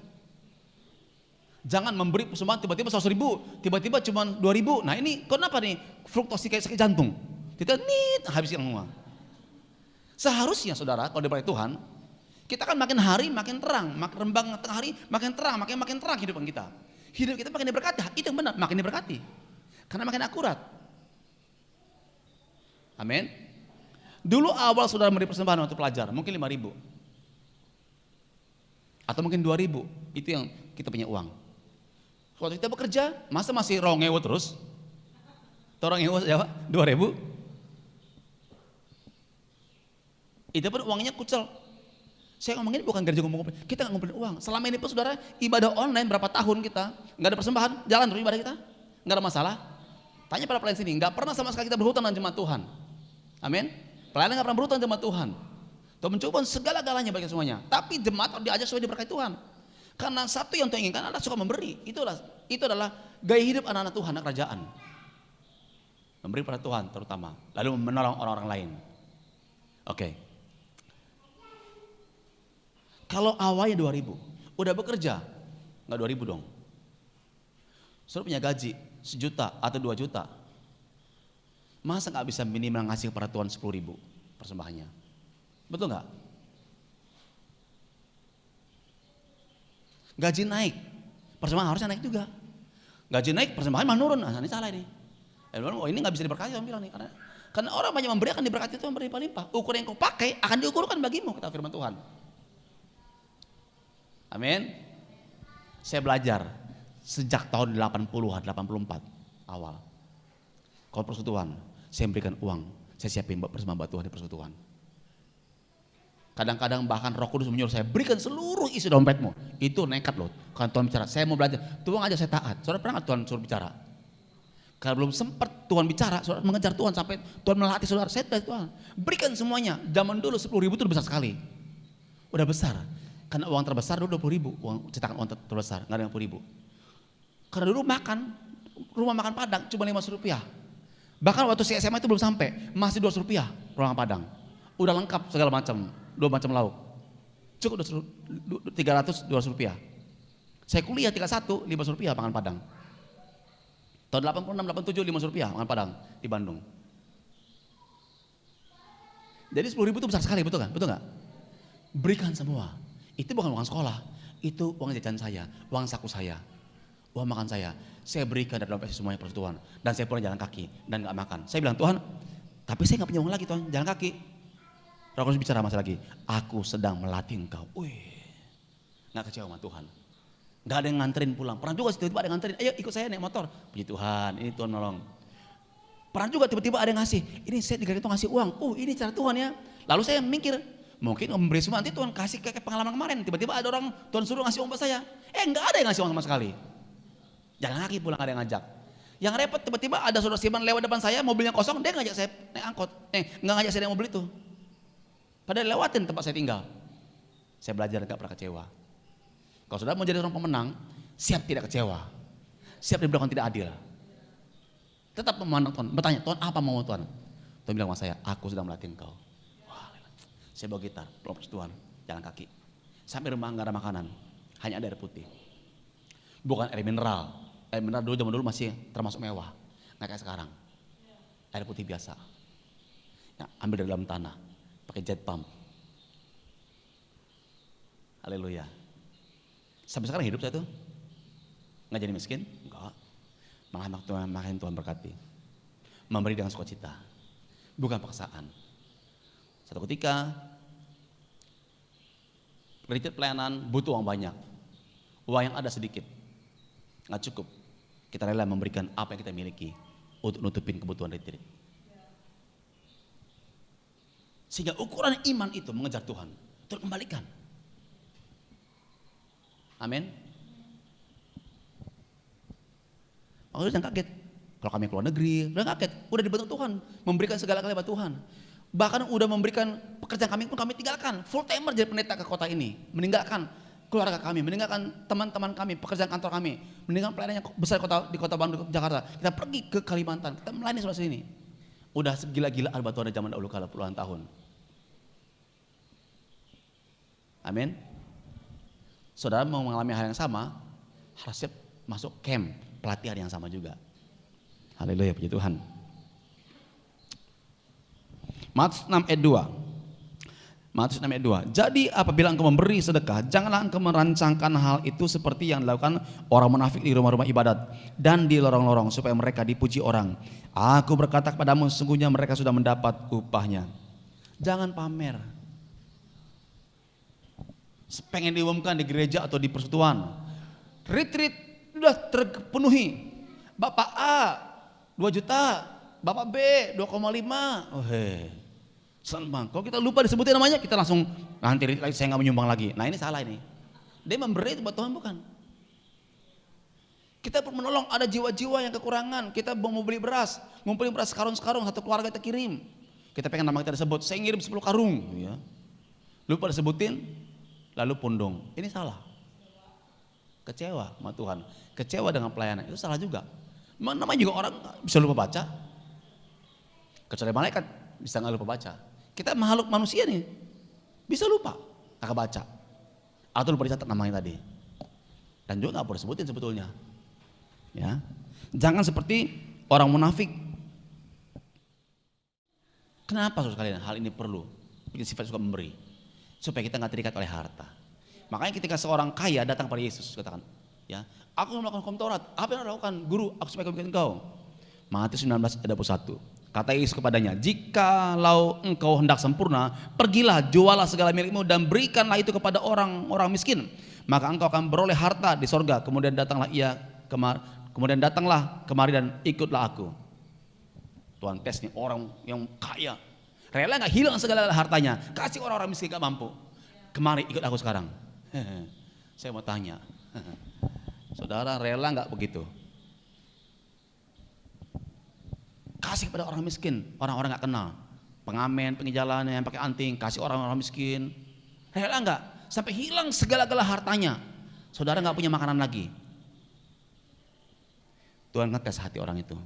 Jangan memberi persembahan tiba-tiba 100.000, tiba-tiba cuma 2.000. Nah ini kenapa nih? Fluktuasi kayak sakit jantung. Kita habisin semua. Seharusnya saudara kalau diberkati Tuhan, kita kan makin hari makin terang, makin rembang tengah hari makin terang, makin terang kehidupan kita. Hidup kita makin diberkati, itu yang benar, makin diberkati. Karena makin akurat. Amin. Dulu awal saudara memberi persembahan untuk pelajar, mungkin 5.000. Atau mungkin 2.000, itu yang kita punya uang. Waktu kita bekerja, masa masih rongewo terus? Orang ngewo Jawa 2.000. Itu pun uangnya kucel. Saya ngomongin bukan gereja ngomong, kita nggak ngumpulin uang. Selama ini pun saudara ibadah online berapa tahun kita nggak ada persembahan, jalan terus ibadah kita, nggak ada masalah. Tanya pada pelayan sini, nggak pernah sama sekali kita berhutang dengan jemaat Tuhan. Amin. Pelayan nggak pernah berhutang dengan jemaat Tuhan. Tuhan mencoba segala-galanya bagi semuanya. Tapi jemaat diajar supaya diberkati Tuhan. Karena satu yang Tuhan inginkan adalah suka memberi. Itu adalah gaya hidup anak-anak Tuhan, anak kerajaan. Memberi pada Tuhan terutama, lalu menolong orang-orang lain. Oke. Kalau awalnya 2.000, udah bekerja, nggak 2.000 dong. Saudara punya gaji 1 juta atau 2 juta, masa nggak bisa minimal ngasih kepada Tuhan 10.000 persembahannya? Betul nggak? Gaji naik, persembahan harusnya naik juga. Gaji naik, persembahan malah nurun. Nah, ini salah ini. Oh ini nggak bisa diberkati, orang bilang nih, karena orang banyak memberi akan diberkati Tuhan berlimpah-limpah. Ukuran yang kau pakai akan diukurkan bagimu, kata firman Tuhan. Amin. Saya belajar sejak tahun 80-an, 84 awal. Kalau persekutuan, saya memberikan uang, saya siapin persembahan buat Tuhan di persekutuan. Kadang-kadang bahkan Roh Kudus menyuruh saya, berikan seluruh isi dompetmu. Itu nekat loh. Kalau Tuhan bicara, saya mau belajar. Tuhan aja saya taat. Saudara pernah nggak Tuhan suruh bicara? Karena belum sempat Tuhan bicara, saudara mengejar Tuhan sampai Tuhan melatih saudara. Saya dari Tuhan, berikan semuanya. Zaman dulu 10.000 itu besar sekali. Udah besar. Karena uang terbesar dulu 20.000. Uang cetakan uang terbesar, nggak ada yang 10.000. Karena dulu makan, rumah makan Padang cuma 500 rupiah. Bahkan waktu saya SMA itu belum sampai, masih 200 rupiah rumah makan Padang. Udah lengkap segala macam. 2 macam lauk. Cukup 300 200 rupiah. Saya kuliah 31 500 rupiah makan Padang. Tahun 86 87 500 rupiah makan Padang di Bandung. Jadi 10.000 itu besar sekali, betul kan? Betul nggak? Berikan semua. Itu bukan uang sekolah, itu uang jajan saya, uang saku saya, uang makan saya. Saya berikan dari dompet semuanya kepada Tuhan. Dan saya pulang jalan kaki dan nggak makan. Saya bilang, Tuhan, tapi saya nggak punya uang lagi Tuhan, jalan kaki. Roh Kudus bicara masih lagi, aku sedang melatih engkau. Wih, nggak kecewa sama Tuhan. Nggak ada yang nganterin pulang. Pernah juga tiba-tiba ada yang nganterin, ayo ikut saya naik motor. Puji Tuhan, ini Tuhan nolong. Pernah juga tiba-tiba ada yang ngasih, ini saya dikasih Tuhan ngasih uang. Ini cara Tuhan ya. Lalu saya mikir, mungkin memberi semua nanti Tuhan kasih kayak pengalaman kemarin. Tiba-tiba ada orang Tuhan suruh ngasih uang buat saya. Nggak ada yang ngasih uang sama sekali. Jalan kaki pulang, ada yang ngajak. Yang repot tiba-tiba ada saudara Siman lewat depan saya, mobilnya kosong, dia ngajak saya naik angkot. Nggak ngajak saya naik mobil itu. Padahal lewatin tempat saya tinggal. Saya belajar gak pernah kecewa. Kalau saudara mau jadi orang pemenang, siap tidak kecewa. Siap dibilang tidak adil. Tetap memandang Tuhan, bertanya, Tuhan apa mau Tuhan? Tuhan bilang sama saya, aku sedang melatih engkau. Wah, saya bawa gitar, pelopos Tuhan, jalan kaki. Sampai rumah gak ada makanan, hanya ada air putih. Bukan air mineral. Air mineral dulu zaman dulu masih termasuk mewah. Nggak kayak sekarang. Air putih biasa. Ya, ambil dari dalam tanah. Pakai jet pump. Haleluya. Sampai sekarang hidup saya tuh nggak jadi miskin, enggak. Makin Tuhan berkati. Memberi dengan sukacita, bukan paksaan. Satu ketika retreat pelayanan butuh uang banyak, uang yang ada sedikit, nggak cukup. Kita rela memberikan apa yang kita miliki untuk nutupin kebutuhan retreat. Sehingga ukuran iman itu mengejar Tuhan, Tuhan kembalikan. Amin. Makanya jangan kaget. Kalau kami keluar negeri, udah kaget, udah dibentuk Tuhan, memberikan segala kali buat Tuhan. Bahkan udah memberikan pekerjaan kami pun kami tinggalkan, full timer jadi pendeta ke kota ini, meninggalkan keluarga kami, meninggalkan teman-teman kami, pekerjaan kantor kami, meninggalkan pelayanan yang besar di kota Bandung, Jakarta. Kita pergi ke Kalimantan, kita melayani sebelah sini. Udah segila-gilaan buat Tuhan zaman dahulu kala puluhan tahun. Amin. Saudara mau mengalami hal yang sama, harus siap masuk camp pelatihan yang sama juga. Haleluya, puji Tuhan. Matius 6 ayat 2. Matius 6 ayat 2. Jadi apabila engkau memberi sedekah, janganlah engkau merancangkan hal itu seperti yang dilakukan orang munafik di rumah-rumah ibadat dan di lorong-lorong supaya mereka dipuji orang. Aku berkata kepadamu, sesungguhnya mereka sudah mendapat upahnya. Jangan pamer. Pengen diumumkan di gereja atau di persekutuan, retreat sudah terpenuhi. Bapak A 2 juta, Bapak B 2,5. Oh senang bang. Kalau kita lupa disebutin namanya, kita langsung nanti saya nggak menyumbang lagi. Nah ini salah ini. Dia memberi itu buat Tuhan bukan? Kita pun menolong, ada jiwa-jiwa yang kekurangan. Kita mau beli beras, ngumpulin beras sekarung-sekarung, satu keluarga kita kirim. Kita pengen nama kita disebut, saya ngirim 10 karung. Ya. Lupa disebutin, lalu pundung. Ini salah. Kecewa sama Tuhan, kecewa dengan pelayanan, itu salah juga. Namanya juga orang bisa lupa baca. Kecuali malaikat bisa nggak lupa baca. Kita makhluk manusia nih, bisa lupa, kakak baca. Atau lupa dicatat namanya tadi. Dan juga nggak boleh sebutin sebetulnya. Ya, jangan seperti orang munafik. Kenapa saudara sekalian hal ini perlu? Bikin sifat suka memberi, supaya kita nggak terikat oleh harta. Makanya ketika seorang kaya datang pada Yesus katakan, ya, aku melakukan hukum Taurat. Apa yang Anda lakukan, Guru? Aku supaya bikin engkau. Matius 19 ayat 21. Kata Yesus kepadanya, jikalau engkau hendak sempurna, pergilah, jualah segala milikmu dan berikanlah itu kepada orang-orang miskin. Maka engkau akan beroleh harta di sorga. Kemudian datanglah kemari dan ikutlah aku. Tuhan tes nih orang yang kaya. Rela nggak hilang segala hartanya, kasih orang-orang miskin gak mampu. Kemari ikut aku sekarang. Saya mau tanya, saudara rela nggak begitu? Kasih kepada orang miskin, orang-orang nggak kenal, pengamen, pengejalan yang pakai anting, kasih orang-orang miskin. Rela nggak? Sampai hilang segala-gala hartanya, saudara nggak punya makanan lagi. Tuhan ngetes hati orang itu.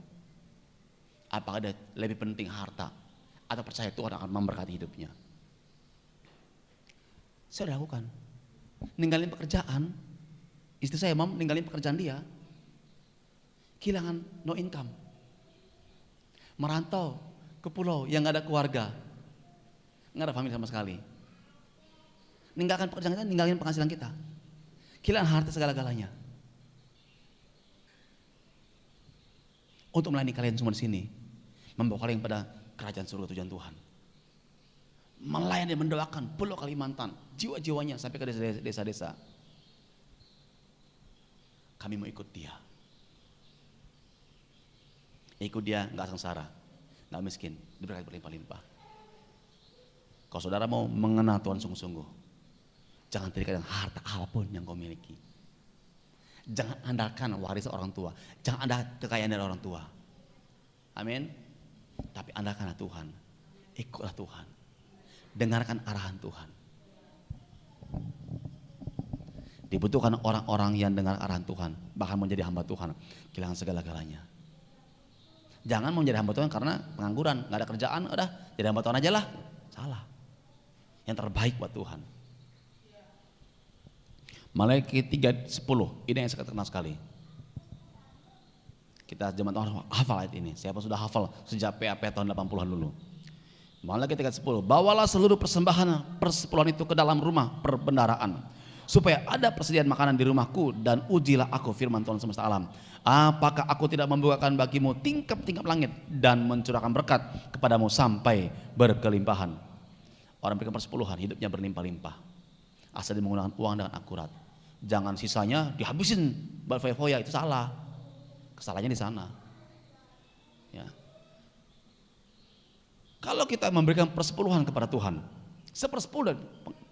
Apakah ada lebih penting harta atau percaya Tuhan akan memberkati hidupnya? Saya udah lakukan. Ninggalin pekerjaan, istri saya mau ninggalin pekerjaan dia, kehilangan no income, merantau ke pulau yang nggak ada keluarga, nggak ada famili sama sekali. Ninggalkan pekerjaan kita, ninggalin penghasilan kita, kehilangan harta segala-galanya. Untuk melayani kalian semua di sini, membawa kalian pada kerajaan surga tujuan Tuhan. Melayani dan mendoakan Pulau Kalimantan, jiwa-jiwanya sampai ke desa-desa. Kami mau ikut dia. Ikut dia nggak sengsara, nggak miskin, diberkati berlimpah-limpah. Kalau saudara mau mengenal Tuhan sungguh-sungguh, jangan terikat dengan harta apapun yang kau miliki. Jangan andalkan warisan orang tua, jangan andalkan kekayaan dari orang tua. Amin. Tapi andalkanlah Tuhan, ikutlah Tuhan, dengarkan arahan Tuhan. Dibutuhkan orang-orang yang dengar arahan Tuhan, bahkan menjadi hamba Tuhan, kehilangan segala-galanya. Jangan mau menjadi hamba Tuhan karena pengangguran, nggak ada kerjaan, udah jadi hamba Tuhan aja lah. Salah. Yang terbaik buat Tuhan. Malaikat 3:10, ini yang saya kenal sekali. Kita zaman Tuhan hafal ayat ini. Siapa sudah hafal sejak PAP tahun 80-an dulu. Malaikat 3:10, bawalah seluruh persembahan persepuluhan itu ke dalam rumah perbendaharaan, supaya ada persediaan makanan di rumahku, dan ujilah aku, firman Tuhan semesta alam. Apakah aku tidak membukakan bagimu tingkap-tingkap langit dan mencurahkan berkat kepadamu sampai berkelimpahan. Orang berikan persepuluhan, hidupnya berlimpah-limpah. Asal dia menggunakan uang dengan akurat. Jangan sisanya dihabisin berfoya-foya, itu salah. Kesalahannya di sana. Ya. Kalau kita memberikan persepuluhan kepada Tuhan, 1/10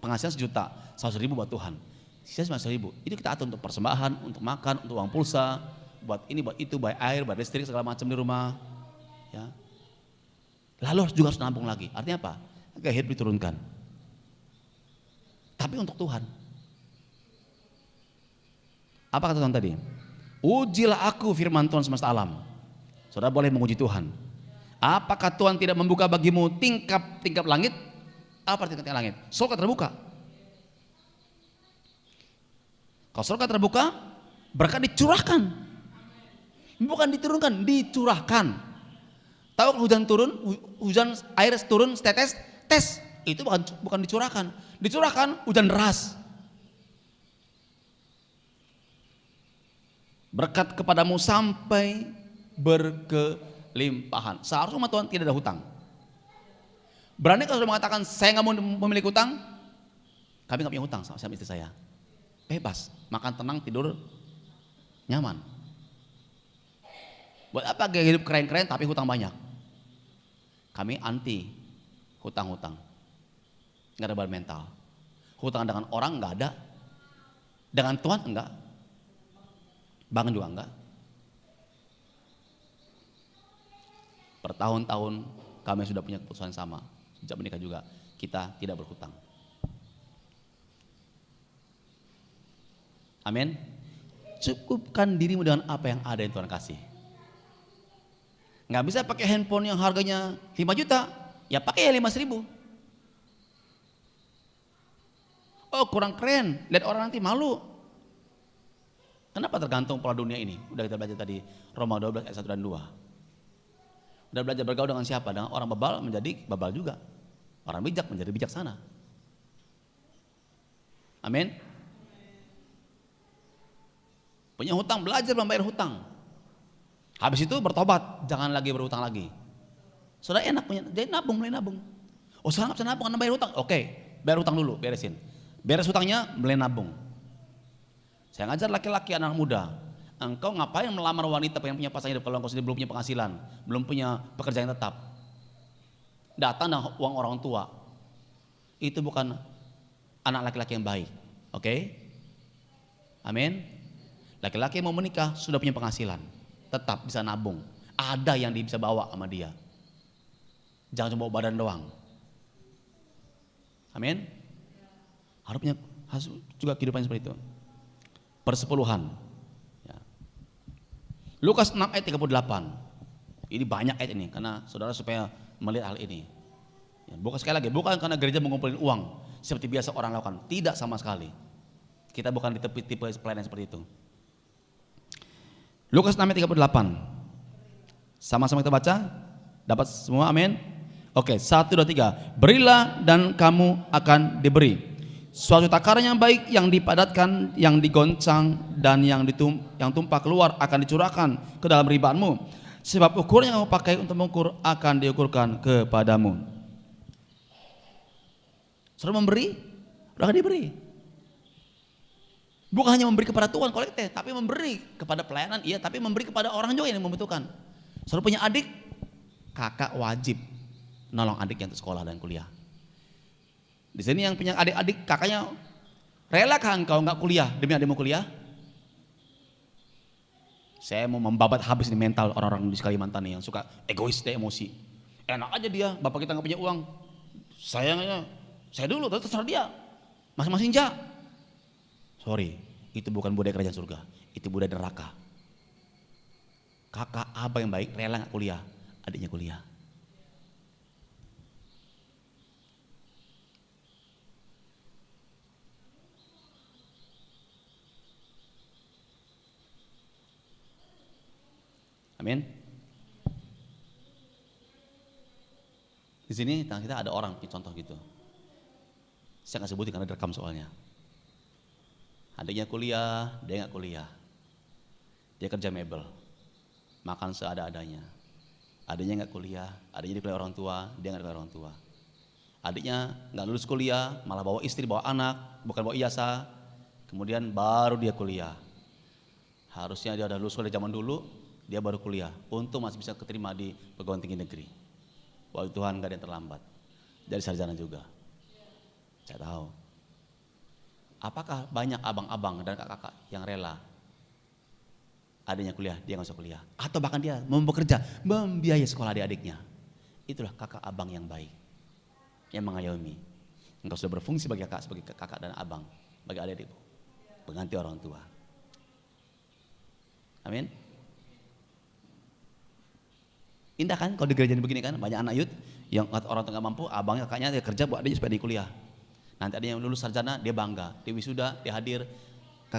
penghasilan 1.000.000, 100.000 buat Tuhan, sisa 100.000, itu kita atur untuk persembahan, untuk makan, untuk uang pulsa, buat ini, buat itu, buat air, buat listrik, segala macam di rumah. Ya. Lalu juga harus nabung lagi. Artinya apa? Gaya hidup diturunkan. Tapi untuk Tuhan. Apa kata Tuhan tadi? Ujilah aku, firman Tuhan semesta alam. Saudara boleh menguji Tuhan. Apakah Tuhan tidak membuka bagimu tingkap langit? Apa tingkap langit? Surga terbuka. Kalau surga terbuka, berkat dicurahkan. Bukan diturunkan, dicurahkan. Tahu kalau hujan turun, hujan air turun setetes, tes. Itu bukan dicurahkan. Dicurahkan hujan deras. Berkat kepadamu sampai berkelimpahan. Seharusnya sama Tuhan tidak ada hutang. Berani kalau sudah mengatakan saya nggak mau memiliki hutang, kami nggak punya hutang sama istri saya. Bebas, makan tenang, tidur nyaman. Buat apa gaya hidup keren-keren tapi hutang banyak? Kami anti hutang-hutang. Nggak ada beban mental. Hutang dengan orang nggak ada, dengan Tuhan enggak. Bangun juga enggak. Bertahun-tahun kami sudah punya keputusan sama. Sejak menikah juga kita tidak berhutang. Amin. Cukupkan dirimu dengan apa yang ada yang Tuhan kasih. Nggak bisa pakai handphone yang harganya 5 juta, ya pakai ya 5.000. Oh kurang keren, lihat orang nanti malu. Kenapa tergantung pola dunia ini? Udah kita belajar tadi Roma 12 ayat 1 dan 2. Udah belajar bergaul dengan siapa? Dengan orang bebal menjadi bebal juga. Orang bijak menjadi bijaksana. Amin. Punya hutang, belajar membayar hutang. Habis itu bertobat, jangan lagi berhutang lagi. Saudara enak punya, jadi nabung, mulai nabung. Oh sekarang nggak bisa nabung karena bayar hutang. Oke, bayar hutang dulu, beresin. Beres hutangnya, mulai nabung. Saya ngajar laki-laki anak muda, engkau ngapain melamar wanita pengen punya pasangan hidup kalau engkau sendiri belum punya penghasilan, belum punya pekerjaan yang tetap. datang dengan uang orang tua, itu bukan anak laki-laki yang baik. Oke? Amin. Laki-laki yang mau menikah sudah punya penghasilan, tetap bisa nabung, ada yang dia bisa bawa sama dia. Jangan cuma bawa badan doang. Amin. Harus juga kehidupan seperti itu. Persepuluhan. Ya. Lukas 6 ayat 38. Ini banyak ayat ini karena saudara supaya melihat hal ini. Ya, bukan sekali lagi, bukan karena gereja mengumpulkan uang seperti biasa orang lakukan, tidak sama sekali. Kita bukan di tipe pelayanan seperti itu. Lukas 6 ayat 38. Sama-sama kita baca. Dapat semua, amin. Oke, 1, 2, 3. Berilah dan kamu akan diberi. Suatu takaran yang baik, yang dipadatkan, yang digoncang, dan yang tumpah keluar akan dicurahkan ke dalam ribanmu. Sebab ukuran yang kamu pakai untuk mengukur akan diukurkan kepadamu. Saudara memberi, akan diberi. Bukan hanya memberi kepada Tuhan kolektif, tapi memberi kepada pelayanan, iya, tapi memberi kepada orang juga yang membutuhkan. Saudara punya adik, kakak wajib nolong adiknya untuk sekolah dan kuliah. Di sini yang punya adik-adik, kakaknya, relakah engkau nggak kuliah demi adikmu kuliah? Saya mau membabat habis nih mental orang-orang di Kalimantan nih yang suka egois deh, emosi. Enak aja dia, bapak kita nggak punya uang, sayangnya saya dulu, terserah dia, masing-masing ja. Sorry, itu bukan budaya kerajaan surga, itu budaya neraka. Kakak abang yang baik rela nggak kuliah, adiknya kuliah. Amin. Di sini kita ada orang contoh gitu. Saya nggak sebutin karena direkam soalnya. Adiknya kuliah, dia nggak kuliah. Dia kerja mebel, makan seada-adanya. Adiknya nggak kuliah, adiknya dikuliah orang tua, dia nggak dikuliah orang tua. Adiknya nggak lulus kuliah, malah bawa istri, bawa anak, bukan bawa ijazah. Kemudian baru dia kuliah. Harusnya dia udah lulus kuliah zaman dulu, dia baru kuliah. Untung masih bisa keterima di perguruan tinggi negeri. Wah, Tuhan gak ada yang terlambat. Jadi sarjana juga. Saya tahu. Apakah banyak abang-abang dan kakak-kakak yang rela adiknya kuliah, dia gak usah kuliah? Atau bahkan dia mau bekerja, membiayai sekolah adik-adiknya. Itulah kakak abang yang baik, yang mengayomi. Engkau sudah berfungsi sebagai kakak dan abang, bagi adik-adik, pengganti orang tua. Amin. Indah kan kalau di gereja begini kan, banyak anak youth yang orang tua nggak mampu, abangnya kakaknya dia kerja buat adiknya supaya dia kuliah. Nanti adiknya yang lulus sarjana, dia bangga, dia wisuda, dia hadir,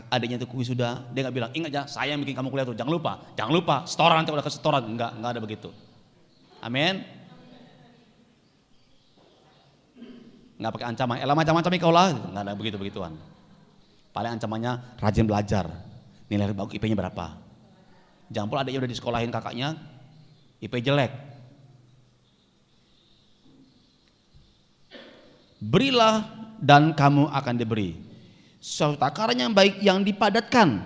adiknya itu wisuda, dia nggak bilang ingat ya saya yang bikin kamu kuliah tuh, jangan lupa, setoran nanti udah ke setoran, nggak ada begitu. Amin. Nggak pakai ancaman, macam-macam kau lah, nggak ada begituan. Paling ancamannya rajin belajar, nilai bagus, IP-nya berapa. Jangan pula adiknya udah disekolahin kakaknya, IP jelek. Berilah dan kamu akan diberi. Suatu takaran yang baik, yang dipadatkan,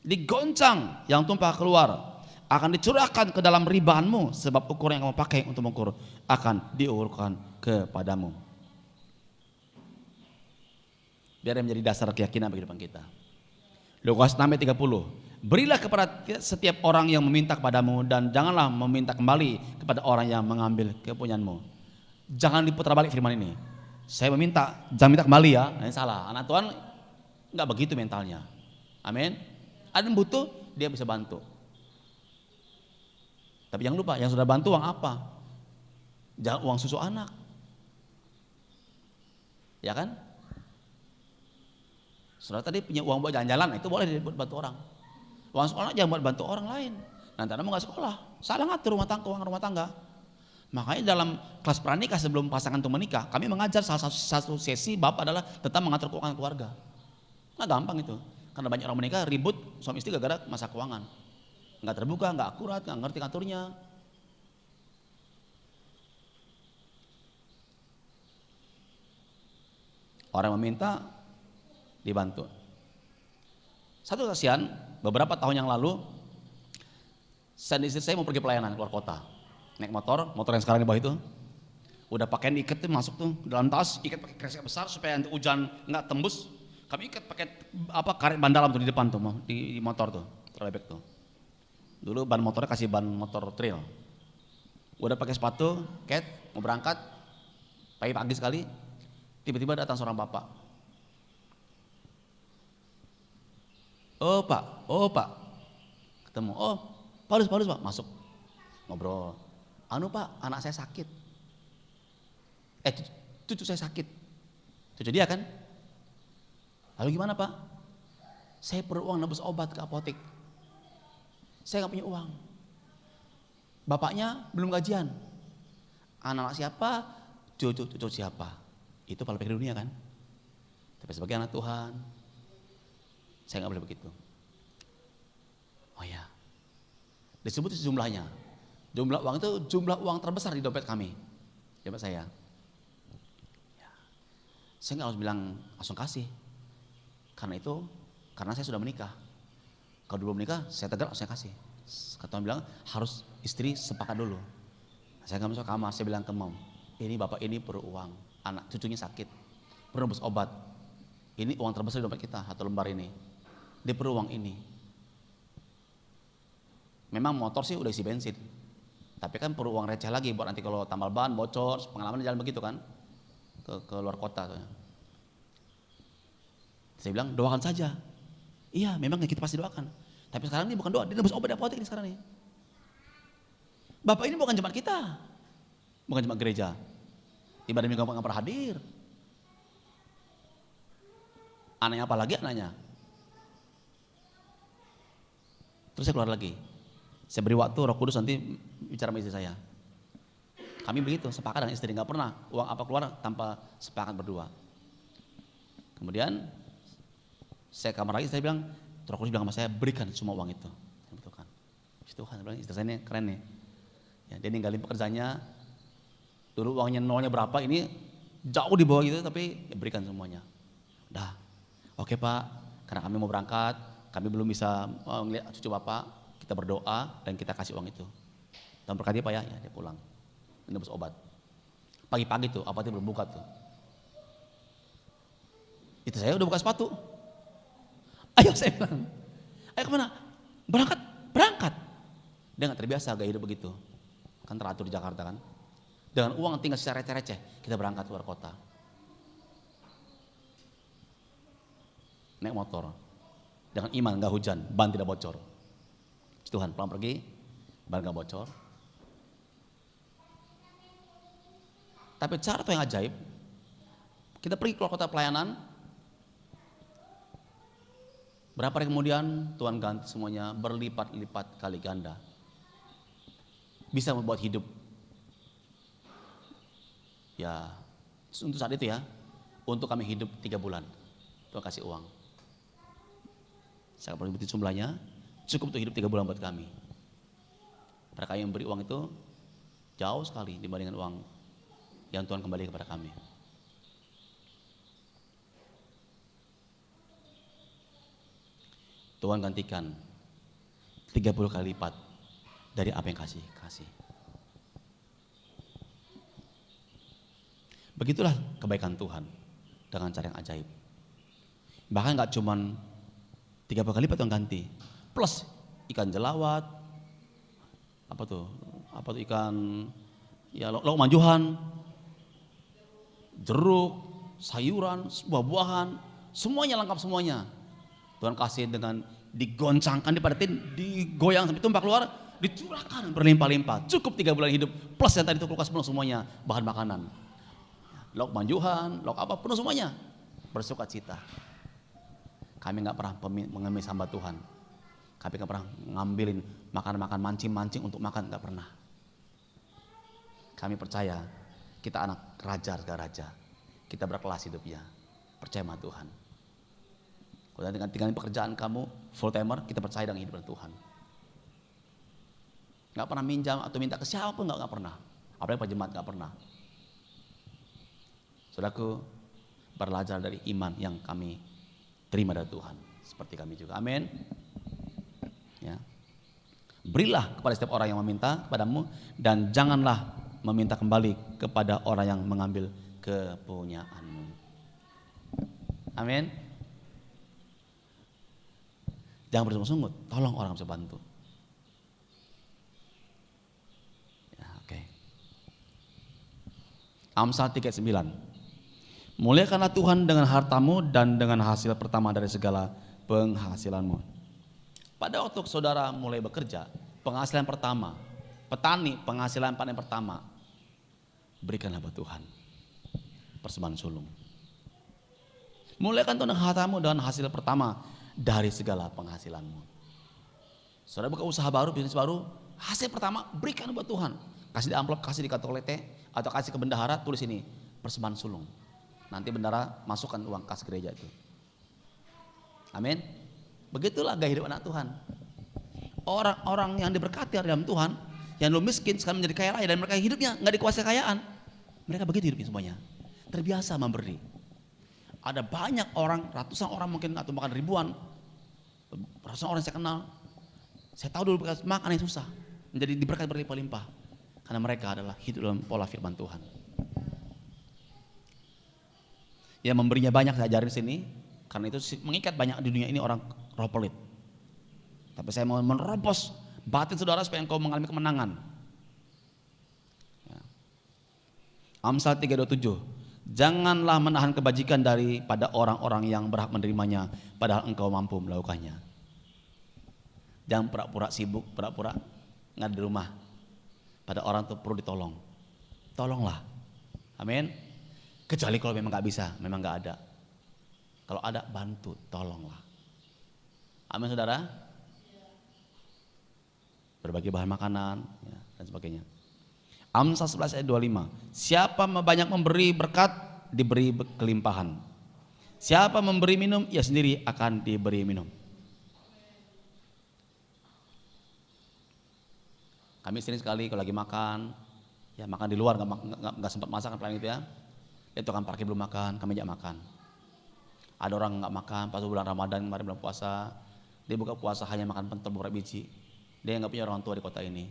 digoncang, yang tumpah keluar, akan dicurahkan ke dalam ribanmu. Sebab ukuran yang kamu pakai untuk mengukur akan diukurkan kepadamu. Biar yang menjadi dasar keyakinan bagi depan kita. Lukas 6:30. Berilah kepada setiap orang yang meminta kepadamu, dan janganlah meminta kembali kepada orang yang mengambil kepunyaanmu. Jangan diputar balik firman ini. Saya meminta, jangan minta kembali ya. Nah, ini salah. Anak Tuhan nggak begitu mentalnya. Amin. Ada yang butuh, dia bisa bantu. Tapi jangan lupa, yang sudah bantu uang apa? Jangan uang susu anak. Ya kan? Saudara tadi punya uang buat jalan-jalan, itu boleh buat bantu orang. Uang sekolah jangan buat bantu orang lain. Nanti Anda mau gak sekolah, salah ngatur keuangan rumah tangga. Makanya dalam kelas pranikah sebelum pasangan itu menikah, kami mengajar salah satu sesi bab adalah tentang mengatur keuangan keluarga. Nggak gampang itu, karena banyak orang menikah ribut suami istri gara-gara masalah keuangan. Nggak terbuka, nggak akurat, nggak ngerti ngaturnya. Orang meminta dibantu. Satu kasihan, beberapa tahun yang lalu istri saya mau pergi pelayanan keluar kota, naik motor yang sekarang di bawah itu, Udah pakaian ikat tuh masuk tuh dalam tas, ikat pakai kresek besar supaya nanti hujan nggak tembus. Kami ikat pakai karet ban dalam tuh di depan tuh di motor tuh, trayback tuh. Dulu ban motornya kasih ban motor trail. Udah pakai sepatu, mau berangkat, pagi sekali, tiba-tiba datang seorang bapak. Oh pak, ketemu. Oh, Paulus pak, masuk, ngobrol. Pak, anak saya sakit. Cucu saya sakit. Cucu dia kan? Lalu gimana pak? Saya perlu uang nebus obat ke apotek. Saya nggak punya uang. Bapaknya belum gajian. Anak siapa? Cucu siapa? Itu paling pikir dunia kan? Tapi sebagai anak Tuhan, saya nggak boleh begitu. Oh ya, disebut jumlahnya. Jumlah uang itu jumlah uang terbesar di dompet kami, dompet saya. Saya nggak harus bilang langsung kasih, karena saya sudah menikah. Kalau belum menikah, saya tegar langsung kasih. Kata orang bilang harus istri sepakat dulu. Saya nggak masuk kamar, saya bilang ke mom, ini bapak ini perlu uang, anak cucunya sakit, perlu nebus obat. Ini uang terbesar di dompet kita, 1 lembar ini. Dia perlu uang ini. Memang motor sih udah isi bensin, tapi kan perlu uang receh lagi buat nanti kalau tambal ban bocor, pengalaman jalan begitu kan. Ke luar kota. Saya bilang doakan saja. Iya, memang kita pasti doakan. Tapi sekarang ini bukan doa, dia nebus obat di apotek ini sekarang ini. Bapak ini bukan jemaat kita, bukan jemaat gereja. Ibadah minggu nggak pernah hadir. Anaknya apa lagi anaknya? Terus saya keluar lagi. Saya beri waktu Roh Kudus nanti bicara sama istri saya. Kami begitu, sepakat dengan istri, nggak pernah uang apa keluar tanpa sepakat berdua. Kemudian saya kamar lagi, saya bilang, Roh Kudus bilang sama saya, berikan semua uang itu. Saya betulkan. Tuhan, saya bilang, istri saya ini keren nih. Ya, dia ninggalin pekerjaannya, dulu uangnya nolnya berapa, ini jauh di bawah gitu, tapi ya berikan semuanya. Udah, oke pak, karena kami mau berangkat, kami belum bisa ngeliat cucu bapak, kita berdoa dan kita kasih uang itu. Dan berkati pak ya dia pulang. Nebus obat. Pagi-pagi tuh, apotek belum buka tuh. Itu saya udah buka sepatu. Ayo saya bilang, ayo kemana? Berangkat. Dia nggak terbiasa gaya hidup begitu. Kan teratur di Jakarta kan. Dengan uang tinggal sisa receh-receh, kita berangkat keluar kota. Naik motor. Dengan iman nggak hujan, ban tidak bocor. Tuhan pulang pergi, ban nggak bocor. Tapi cara yang ajaib, kita pergi keluar kota pelayanan, berapa hari kemudian Tuhan ganti semuanya berlipat-lipat kali ganda. Bisa membuat hidup. Ya, untuk saat itu ya, untuk kami hidup 3 bulan, Tuhan kasih uang. Saya perlu sebutin jumlahnya, cukup untuk hidup 3 bulan buat kami. Mereka yang beri uang itu jauh sekali dibandingkan uang yang Tuhan kembali kepada kami. Tuhan gantikan 30 kali lipat dari apa yang kasih. Begitulah kebaikan Tuhan dengan cara yang ajaib. Bahkan gak cuman 30 kali lipat Tuhan ganti, plus ikan jelawat, apa tuh ikan ya lauk manjuhan, jeruk, sayuran, buah-buahan, semuanya lengkap semuanya. Tuhan kasih dengan digoncangkan, digoyang sampai tumpah keluar, dicurahkan berlimpah-limpah. Cukup 3 bulan hidup, plus yang tadi itu kulkas penuh semuanya, bahan makanan. Lauk manjuhan, lauk apa, penuh semuanya. Bersuka cita. Kami gak pernah mengemis hamba Tuhan. Kami gak pernah ngambilin makan-makan, mancing-mancing untuk makan, gak pernah. Kami percaya kita anak raja, raja. Kita berkelas hidupnya. Percaya sama Tuhan. Kalau dengan tinggalin pekerjaan kamu full timer, kita percaya dengan hidup Tuhan. Gak pernah minjam atau minta ke siapa pun, gak pernah. Apalagi Pak Jemaat gak pernah. Saudaraku, belajar dari iman yang kami terima dari Tuhan. Seperti kami juga. Amin. Ya. Berilah kepada setiap orang yang meminta kepadamu, dan janganlah meminta kembali kepada orang yang mengambil kepunyaanmu. Amin. Jangan bersungut-sungut, tolong orang bisa bantu. Ya, oke. Amsal 3:9. Muliakanlah Tuhan dengan hartamu dan dengan hasil pertama dari segala penghasilanmu. Pada waktu saudara mulai bekerja, penghasilan pertama, petani penghasilan panen pertama, berikanlah buat Tuhan persembahan sulung. Muliakan Tuhan dengan hartamu dan hasil pertama dari segala penghasilanmu. Saudara buka usaha baru, bisnis baru, hasil pertama berikan buat Tuhan. Kasih di amplop, kasih di kantong lete, atau kasih ke bendahara, tulis ini persembahan sulung. Nanti bendahara masukkan uang kas gereja itu. Amin. Begitulah gaya hidup anak Tuhan. Orang-orang yang diberkati dalam Tuhan, yang dulu miskin sekarang menjadi kaya raya dan mereka hidupnya nggak dikuasai kekayaan. Mereka begitu hidupnya semuanya. Terbiasa memberi. Ada banyak orang, ratusan orang mungkin atau bahkan ribuan, ratusan orang saya kenal. Saya tahu dulu makan yang susah, menjadi diberkati berlimpah-limpah karena mereka adalah hidup dalam pola firman Tuhan. Ya memberinya banyak saya ajarin sini, karena itu mengikat banyak di dunia ini orang roh pelit. Tapi saya mau menerobos batin saudara supaya engkau mengalami kemenangan. Ya. Amsal 3:27. Janganlah menahan kebajikan daripada orang-orang yang berhak menerimanya, padahal engkau mampu melakukannya. Jangan pura-pura sibuk, pura-pura nggak di rumah. Pada orang itu perlu ditolong. Tolonglah. Amin. Kecuali kalau memang nggak bisa, memang nggak ada. Kalau ada bantu, tolonglah. Amin saudara. Berbagi bahan makanan ya, dan sebagainya. Amsal 11 ayat 25. Siapa banyak memberi berkat, diberi kelimpahan. Siapa memberi minum, ia sendiri akan diberi minum. Kami sering sekali kalau lagi makan, ya makan di luar, nggak sempat masak kan paling itu ya. Dia tukang parkir belum makan, kami ajak makan. Ada orang nggak makan, pas bulan Ramadan kemarin bulan puasa, dia buka puasa hanya makan pentol beberapa biji. Dia nggak punya orang tua di kota ini.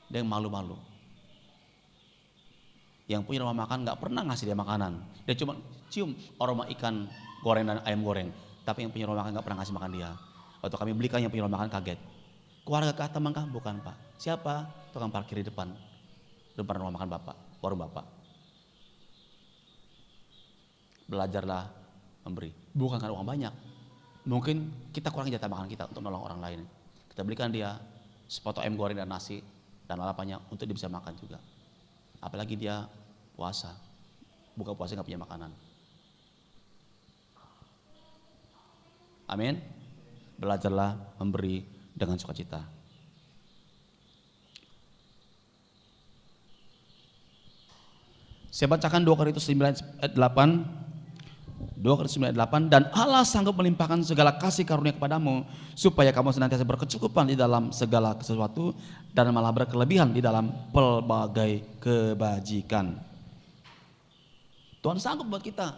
Dia yang malu-malu. Yang punya rumah makan nggak pernah ngasih dia makanan. Dia cuma cium aroma ikan goreng dan ayam goreng. Tapi yang punya rumah makan nggak pernah ngasih makan dia. Waktu kami belikan yang punya rumah makan kaget. Keluarga kah teman kah? Bukan pak. Siapa? Tukang parkir di depan rumah makan bapak, warung bapak. Belajarlah memberi. Bukan karena uang banyak. Mungkin kita kurang jatah makan kita untuk nolong orang lain. Kita belikan dia sepotong ayam goreng dan nasi dan lalapannya untuk dia bisa makan juga. Apalagi dia puasa, buka puasa nggak punya makanan. Amin. Belajarlah memberi dengan sukacita. Saya bacakan 2 Korintus 9 ayat 8. 2 Korintus 9 ayat 8. Dan Allah sanggup melimpahkan segala kasih karunia kepadamu, supaya kamu senantiasa berkecukupan di dalam segala sesuatu dan malah berkelebihan di dalam pelbagai kebajikan. Tuhan sanggup buat kita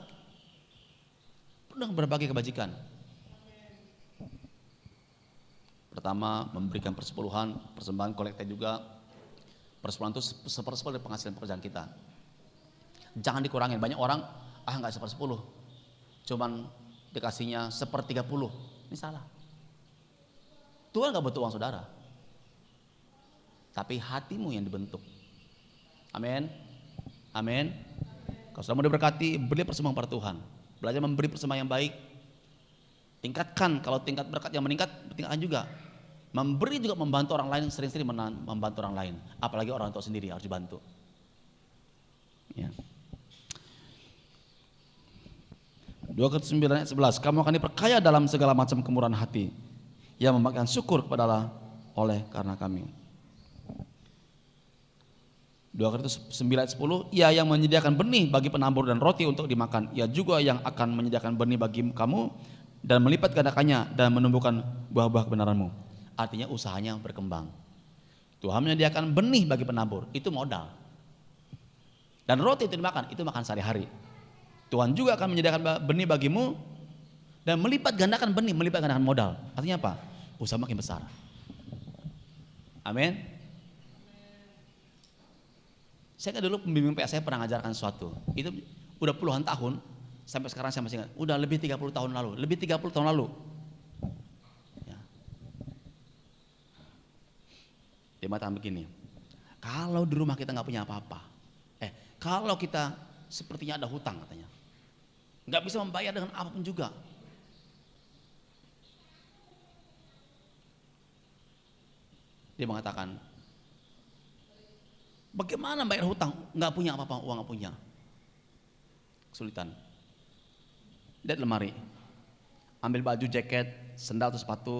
penuh berbagai kebajikan. Pertama, memberikan persepuluhan, persembahan kolekte juga. Persepuluhan itu sepersepuluh dari penghasilan pekerjaan kita. Jangan dikurangin. Banyak orang nggak sepersepuluh, cuman dikasihnya 1/30. Ini salah. Tuhan nggak butuh uang saudara, tapi hatimu yang dibentuk. Amin. Amin. Kalau sudah mau diberkati, beri persembahan pada Tuhan. Belajar memberi persembahan yang baik. Tingkatkan, kalau tingkat berkat yang meningkat, tingkatkan juga. Memberi juga membantu orang lain, sering-sering membantu orang lain. Apalagi orang tua sendiri harus dibantu. Ya. 2 Korintus 9 ayat 11. Kamu akan diperkaya dalam segala macam kemurahan hati, yang memberikan syukur kepada Allah oleh karena kami. 2 Korintus 9 ayat 10. Ia yang menyediakan benih bagi penabur dan roti untuk dimakan, ia juga yang akan menyediakan benih bagi kamu dan melipat gandakannya dan menumbuhkan buah-buah kebenaranmu. Artinya usahanya berkembang. Tuhan menyediakan benih bagi penabur, itu modal. Dan roti itu dimakan, itu makan sehari-hari. Tuhan juga akan menyediakan benih bagimu dan melipat gandakan benih, melipat gandakan modal. Artinya apa? Usaha makin besar. Amin. Saya kan dulu pembimbing PA saya pernah ngajarkan sesuatu. Itu udah puluhan tahun, sampai sekarang saya masih ingat. Udah lebih 30 tahun lalu, lebih 30 tahun lalu. Ya. Dia mengatakan begini, kalau di rumah kita nggak punya apa-apa, kalau kita sepertinya ada hutang katanya, nggak bisa membayar dengan apapun juga. Dia mengatakan, bagaimana bayar hutang? Nggak punya apa-apa, uang nggak punya. Kesulitan. Lihat lemari, ambil baju, jaket, sendal atau sepatu,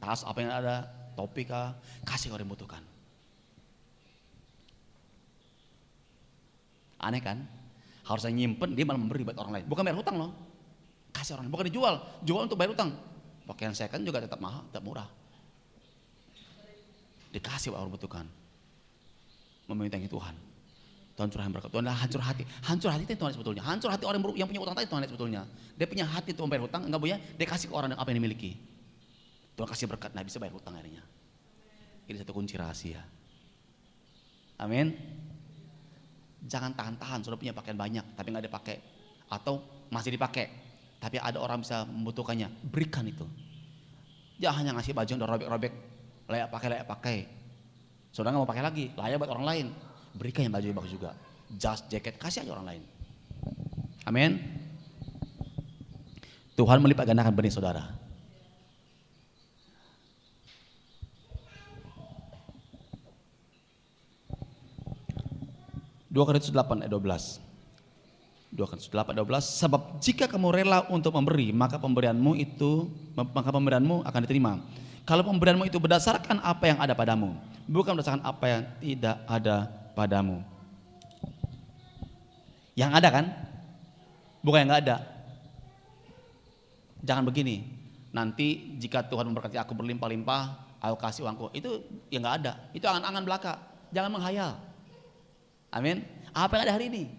tas apa yang ada, topi kah, kasih orang yang butuhkan. Aneh kan? Harusnya nyimpen, dia malah memberi buat orang lain. Bukan bayar hutang loh, kasih orang lain. Bukan dijual, jual untuk bayar hutang. Pakaian second juga tetap mahal, tetap murah. Dikasih buat orang butuhkan. Meminta Tuhan. Tuhan curahkan berkat. Tuhan hancur hati itu Tuhan sebetulnya. Hancur hati orang yang punya utang tadi Tuhan sebetulnya. Dia punya hati untuk membayar hutang, enggak punya, dia kasih ke orang apa yang dimiliki. Tuhan kasih berkat, nah bisa bayar hutang akhirnya. Ini satu kunci rahasia. Amin. Jangan tahan-tahan, sudah punya pakaian banyak tapi nggak dipakai, atau masih dipakai tapi ada orang bisa membutuhkannya, berikan itu. Jangan hanya ngasih baju yang udah robek-robek, layak pakai. Saudara nggak mau pakai lagi, layak buat orang lain, berikan yang baju yang bagus juga, jas, jaket, kasih aja orang lain. Amin. Tuhan melipat gandakan benih saudara. Dua Korintus 8 ayat 12. 2 Korintus 8 ayat 12. Sebab jika kamu rela untuk memberi, maka pemberianmu akan diterima. Kalau pemberianmu itu berdasarkan apa yang ada padamu, bukan berdasarkan apa yang tidak ada padamu. Yang ada kan? Bukan yang nggak ada. Jangan begini. Nanti jika Tuhan memberkati aku berlimpah-limpah, aku kasih uangku. Itu yang nggak ada. Itu angan-angan belaka. Jangan menghayal. Amin. Apa yang ada hari ini?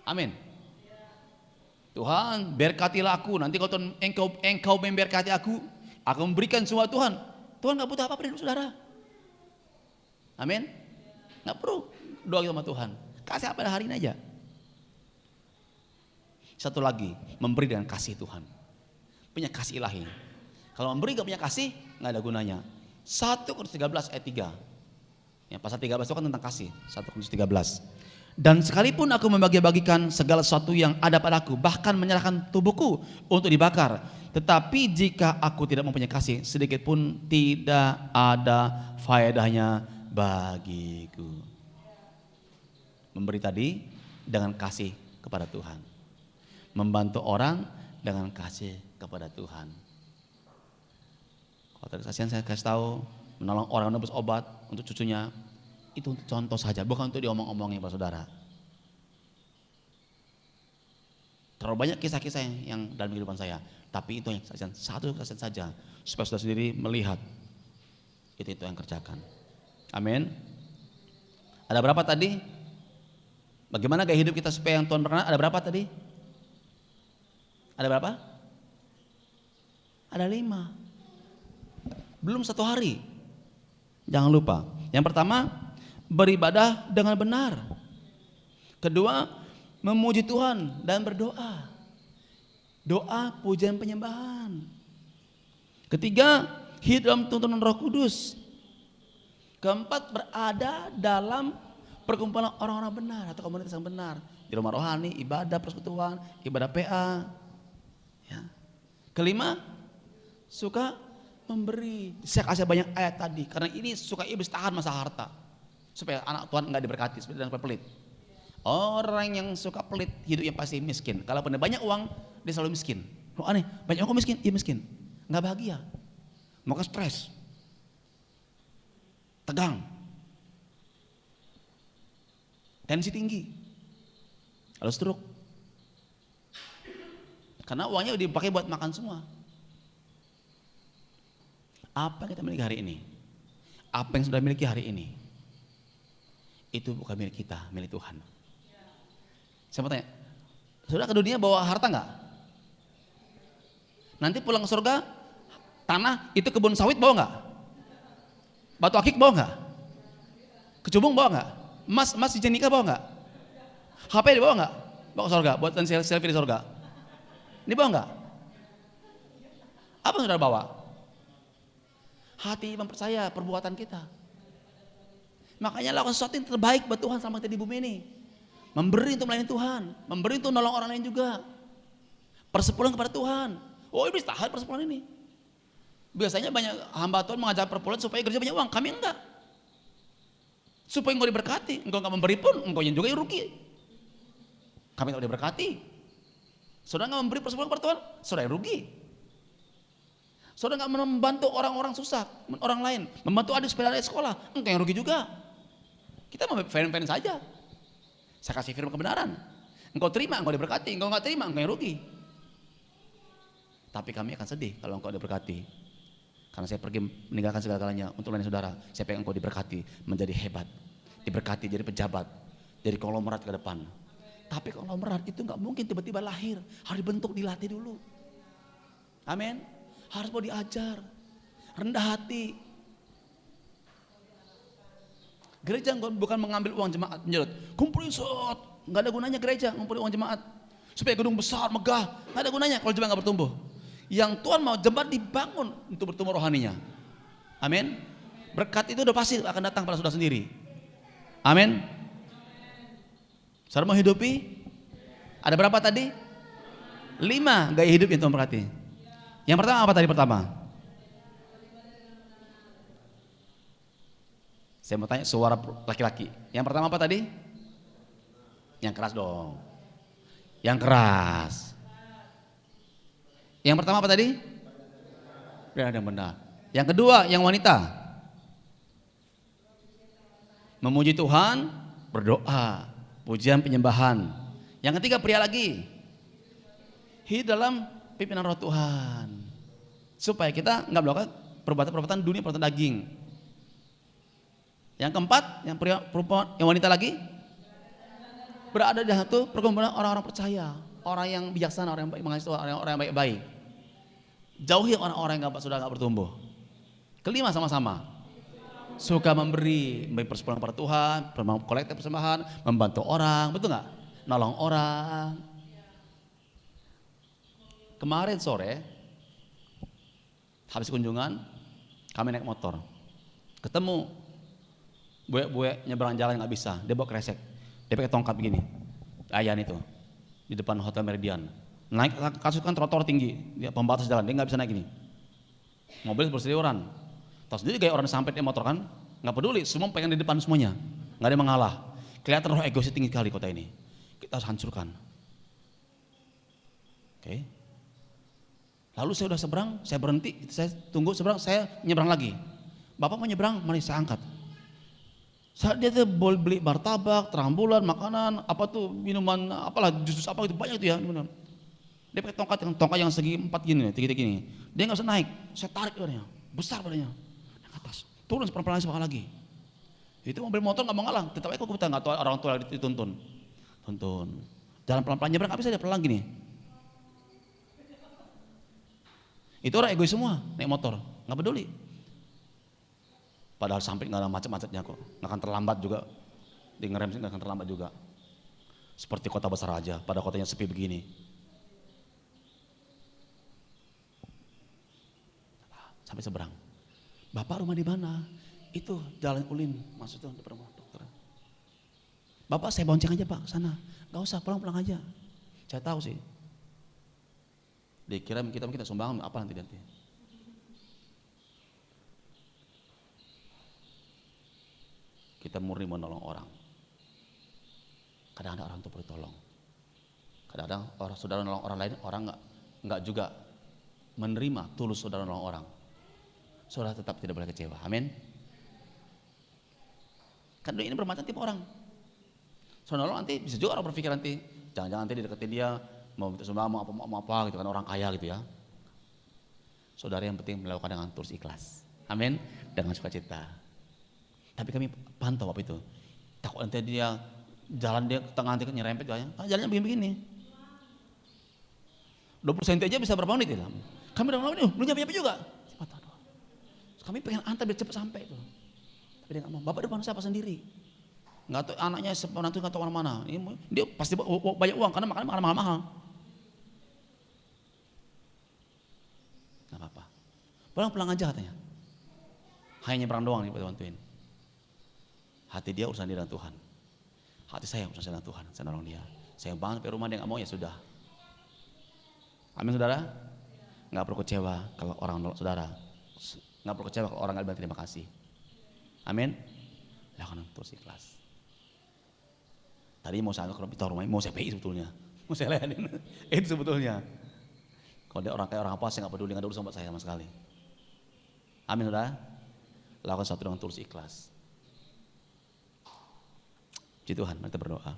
Amin. Tuhan berkatilah aku. Nanti kalau Tuhan engkau memberkati aku memberikan semua Tuhan. Tuhan nggak butuh apa-apa dari saudara. Amin. Nggak perlu doa sama Tuhan. Kasih apa hari ini aja. Satu lagi, memberi dengan kasih Tuhan. Punya kasih ilahi. Kalau memberi nggak punya kasih, nggak ada gunanya. 1 Korintus 13 ayat 3. Ya, pasal 13 itu kan tentang kasih. 1 Korintus 13. Dan sekalipun aku membagi-bagikan segala sesuatu yang ada padaku, bahkan menyerahkan tubuhku untuk dibakar, tetapi jika aku tidak mempunyai kasih, sedikit pun tidak ada faedahnya bagiku. Memberi tadi dengan kasih kepada Tuhan, membantu orang dengan kasih kepada Tuhan. Kalau tadi kasihan saya kasih tahu, menolong orang menebus obat untuk cucunya, itu untuk contoh saja, bukan untuk diomong-omongin Pak Saudara. Terlalu banyak kisah-kisah yang dalam kehidupan saya, tapi itu yang satu kesaksian saja, supaya saudara sendiri melihat itu yang kerjakan. Amin. Ada berapa tadi? Bagaimana gaya hidup kita supaya yang Tuhan berkenan? Ada berapa tadi? Ada berapa? Ada 5. Belum 1 hari. Jangan lupa. Yang pertama, beribadah dengan benar. Kedua, memuji Tuhan dan berdoa. Doa, pujian, penyembahan. Ketiga, hidup dalam tuntunan Roh Kudus. Keempat, berada dalam perkumpulan orang-orang benar atau komunitas yang benar. Di rumah rohani, ibadah persekutuan, ibadah PA. Ya. Kelima, suka memberi. Saya kasih banyak ayat tadi karena ini suka iblis tahan masa harta supaya anak Tuhan nggak diberkati seperti dan pelit. Orang yang suka pelit hidupnya pasti miskin. Kalau punya banyak uang dia selalu miskin. Loh aneh, banyak uang kok miskin? Iya miskin, nggak bahagia, maka stres, tegang, tensi tinggi, lalu stroke. Karena uangnya udah dipakai buat makan semua. Apa yang kita miliki hari ini, apa yang sudah miliki hari ini, itu bukan milik kita, milik Tuhan. Saya mau tanya, saudara ke dunia bawa harta nggak? Nanti pulang ke surga, tanah itu kebun sawit bawa nggak? Batu akik bawa nggak? Kecubung bawa nggak? Mas izin nikah bawa nggak? HP dibawa nggak? Bawa ke surga, buatan selfie di surga. Ini bawa nggak? Apa yang saudara bawa? Hati mempercaya perbuatan kita. Makanya lakukan sesuatu yang terbaik buat Tuhan selama kita di bumi ini. Memberi untuk melayani Tuhan, memberi untuk nolong orang lain juga. Persepuluhan kepada Tuhan. Oh, iblis tahan persepuluhan ini. Biasanya banyak hamba Tuhan mengajar perpuluhan supaya gereja banyak uang, kami enggak. Supaya engkau diberkati, engkau enggak memberi pun, engkau yang juga yang rugi. Kami tak diberkati. Saudara enggak memberi persepuluhan kepada Tuhan, saudara yang rugi. Saudara enggak membantu orang-orang susah, orang lain, membantu adik supaya adik sekolah, engkau yang rugi juga. Kita mau fan-fan saja. Saya kasih firman kebenaran. Engkau terima, engkau diberkati. Engkau enggak terima, engkau yang rugi. Tapi kami akan sedih kalau engkau diberkati. Karena saya pergi meninggalkan segala-galanya untuk melayani saudara. Saya pengen engkau diberkati menjadi hebat. Diberkati jadi pejabat. Jadi konglomerat ke depan. Tapi konglomerat itu enggak mungkin tiba-tiba lahir. Harus dibentuk, dilatih dulu. Amin. Harus mau diajar. Rendah hati. Gereja bukan mengambil uang jemaat menyedot. Kumpulin sot, nggak ada gunanya gereja ngumpulin uang jemaat supaya gedung besar megah, nggak ada gunanya kalau jemaat nggak bertumbuh. Yang Tuhan mau jemaat dibangun untuk bertumbuh rohaninya. Amin. Berkat itu udah pasti akan datang pada saudara sendiri. Amin. Saudara mau hidupi? Ada berapa tadi? 5 gaya hidup yang Tuhan berkati. Yang pertama apa tadi pertama? Saya mau tanya suara laki-laki. Yang pertama apa tadi? Yang keras dong. Yang keras. Yang pertama apa tadi? Benar dan benar. Yang kedua yang wanita. Memuji Tuhan, berdoa, pujian penyembahan. Yang ketiga pria lagi. Hidup dalam pimpinan roh Tuhan. Supaya kita enggak melakukan perbuatan-perbuatan dunia, perbuatan daging. Yang keempat, yang perempuan, yang wanita lagi berada di satu perkumpulan orang-orang percaya, orang yang bijaksana, orang yang baik mengasihi Tuhan, orang yang baik-baik. Jauhi orang-orang yang sudah nggak bertumbuh. Kelima sama-sama suka memberi persepuluhan kepada Tuhan, kolektif persembahan, membantu orang, betul nggak? Nolong orang. Kemarin sore habis kunjungan, kami naik motor, ketemu buaya nyebrang jalan nggak bisa, dia bawa kresek, dia pakai tongkat begini, ayan itu di depan Hotel Meridian, naik kasus kan trotoar tinggi, dia pembatas jalan, dia nggak bisa naik gini, mobil berseliweran, terus dia kayak orang sampai di motor kan, nggak peduli, semua pengen di depan semuanya, nggak ada yang mengalah, kelihatan roh egois tinggi sekali kota ini, kita harus hancurkan. Oke. Lalu saya udah seberang, saya berhenti, saya tunggu seberang, saya nyebrang lagi, bapak mau nyebrang, mari saya angkat. Saat dia tuh beli martabak, terang bulan, makanan, apa tuh minuman, apalah jus apa itu banyak itu ya. Dia pakai tongkat yang segi 4 gini, tinggi-tinggi. Dia nggak bisa naik, saya tarik badannya, besar badannya, naik atas, turun pelan-pelan lagi. Itu mobil motor nggak mau ngalah, tetap aja kita nggak tahu orang tua dituntun, jalan pelan-pelan nyebrang, nggak bisa dia pelan gini. Itu orang egois semua, naik motor, nggak peduli. Padahal sampai nggak ada macet-macetnya kok, nggak akan terlambat juga, di ngerem sih nggak akan terlambat juga. Seperti kota besar aja, pada kotanya sepi begini. Sampai seberang. Bapak rumah di mana? Itu Jalan Ulin, maksudnya depan rumah dokter. Bapak saya bonceng aja pak, sana. Nggak usah, pulang-pulang aja. Saya tahu sih. Dikira kita sumbangan apa nanti. Kita murni menolong orang. Kadang-kadang orang itu perlu tolong. Kadang-kadang orang saudara nolong orang lain, orang nggak juga menerima tulus saudara nolong orang. Saudara tetap tidak boleh kecewa. Amin. Kan ini bermacam tipe orang. Saudara nolong nanti bisa juga orang berpikir nanti, jangan-jangan nanti dideketin dia mau minta sumbangan mau apa gitu kan, orang kaya gitu ya. Saudara yang penting melakukan dengan tulus ikhlas. Amin. Dengan sukacita. Tapi kami pantau apa itu. Takut nanti dia jalan dia ke tengah nanti nyerempet jalannya begini-begini. 20 cm aja bisa berapa menit ya? Kami udah ngelawan, belum nyampe juga. Kami pengen antar biar cepat sampai tuh. Tapi dia nggak mau. Bapak depan siapa sendiri? nggak tahu anaknya menantu nggak tahu mana-mana. Dia pasti banyak uang karena makan mahal-mahal. Nggak apa-apa. Pulang aja katanya. Hanya nyebrang doang nih bantuin. Hati dia urusan dia dengan Tuhan. Hati saya urusan saya dengan Tuhan. Saya nolong dia. Saya bangun sampai rumah dia nggak mau ya sudah. Amin saudara. Nggak perlu kecewa kalau orang nolak saudara. Nggak perlu kecewa kalau orang nggak bilang terima kasih. Amin. Lakukan terus ikhlas. Tadi mau saya kalau pintu rumah, mau saya PI sebetulnya, mau saya layanin. Itu sebetulnya. Kalau dia orang kayak orang apa, saya nggak peduli, nggak ada urusan buat saya sama sekali. Amin saudara. Lakukan sesuatu dengan tulus ikhlas. Puji Tuhan, kita berdoa.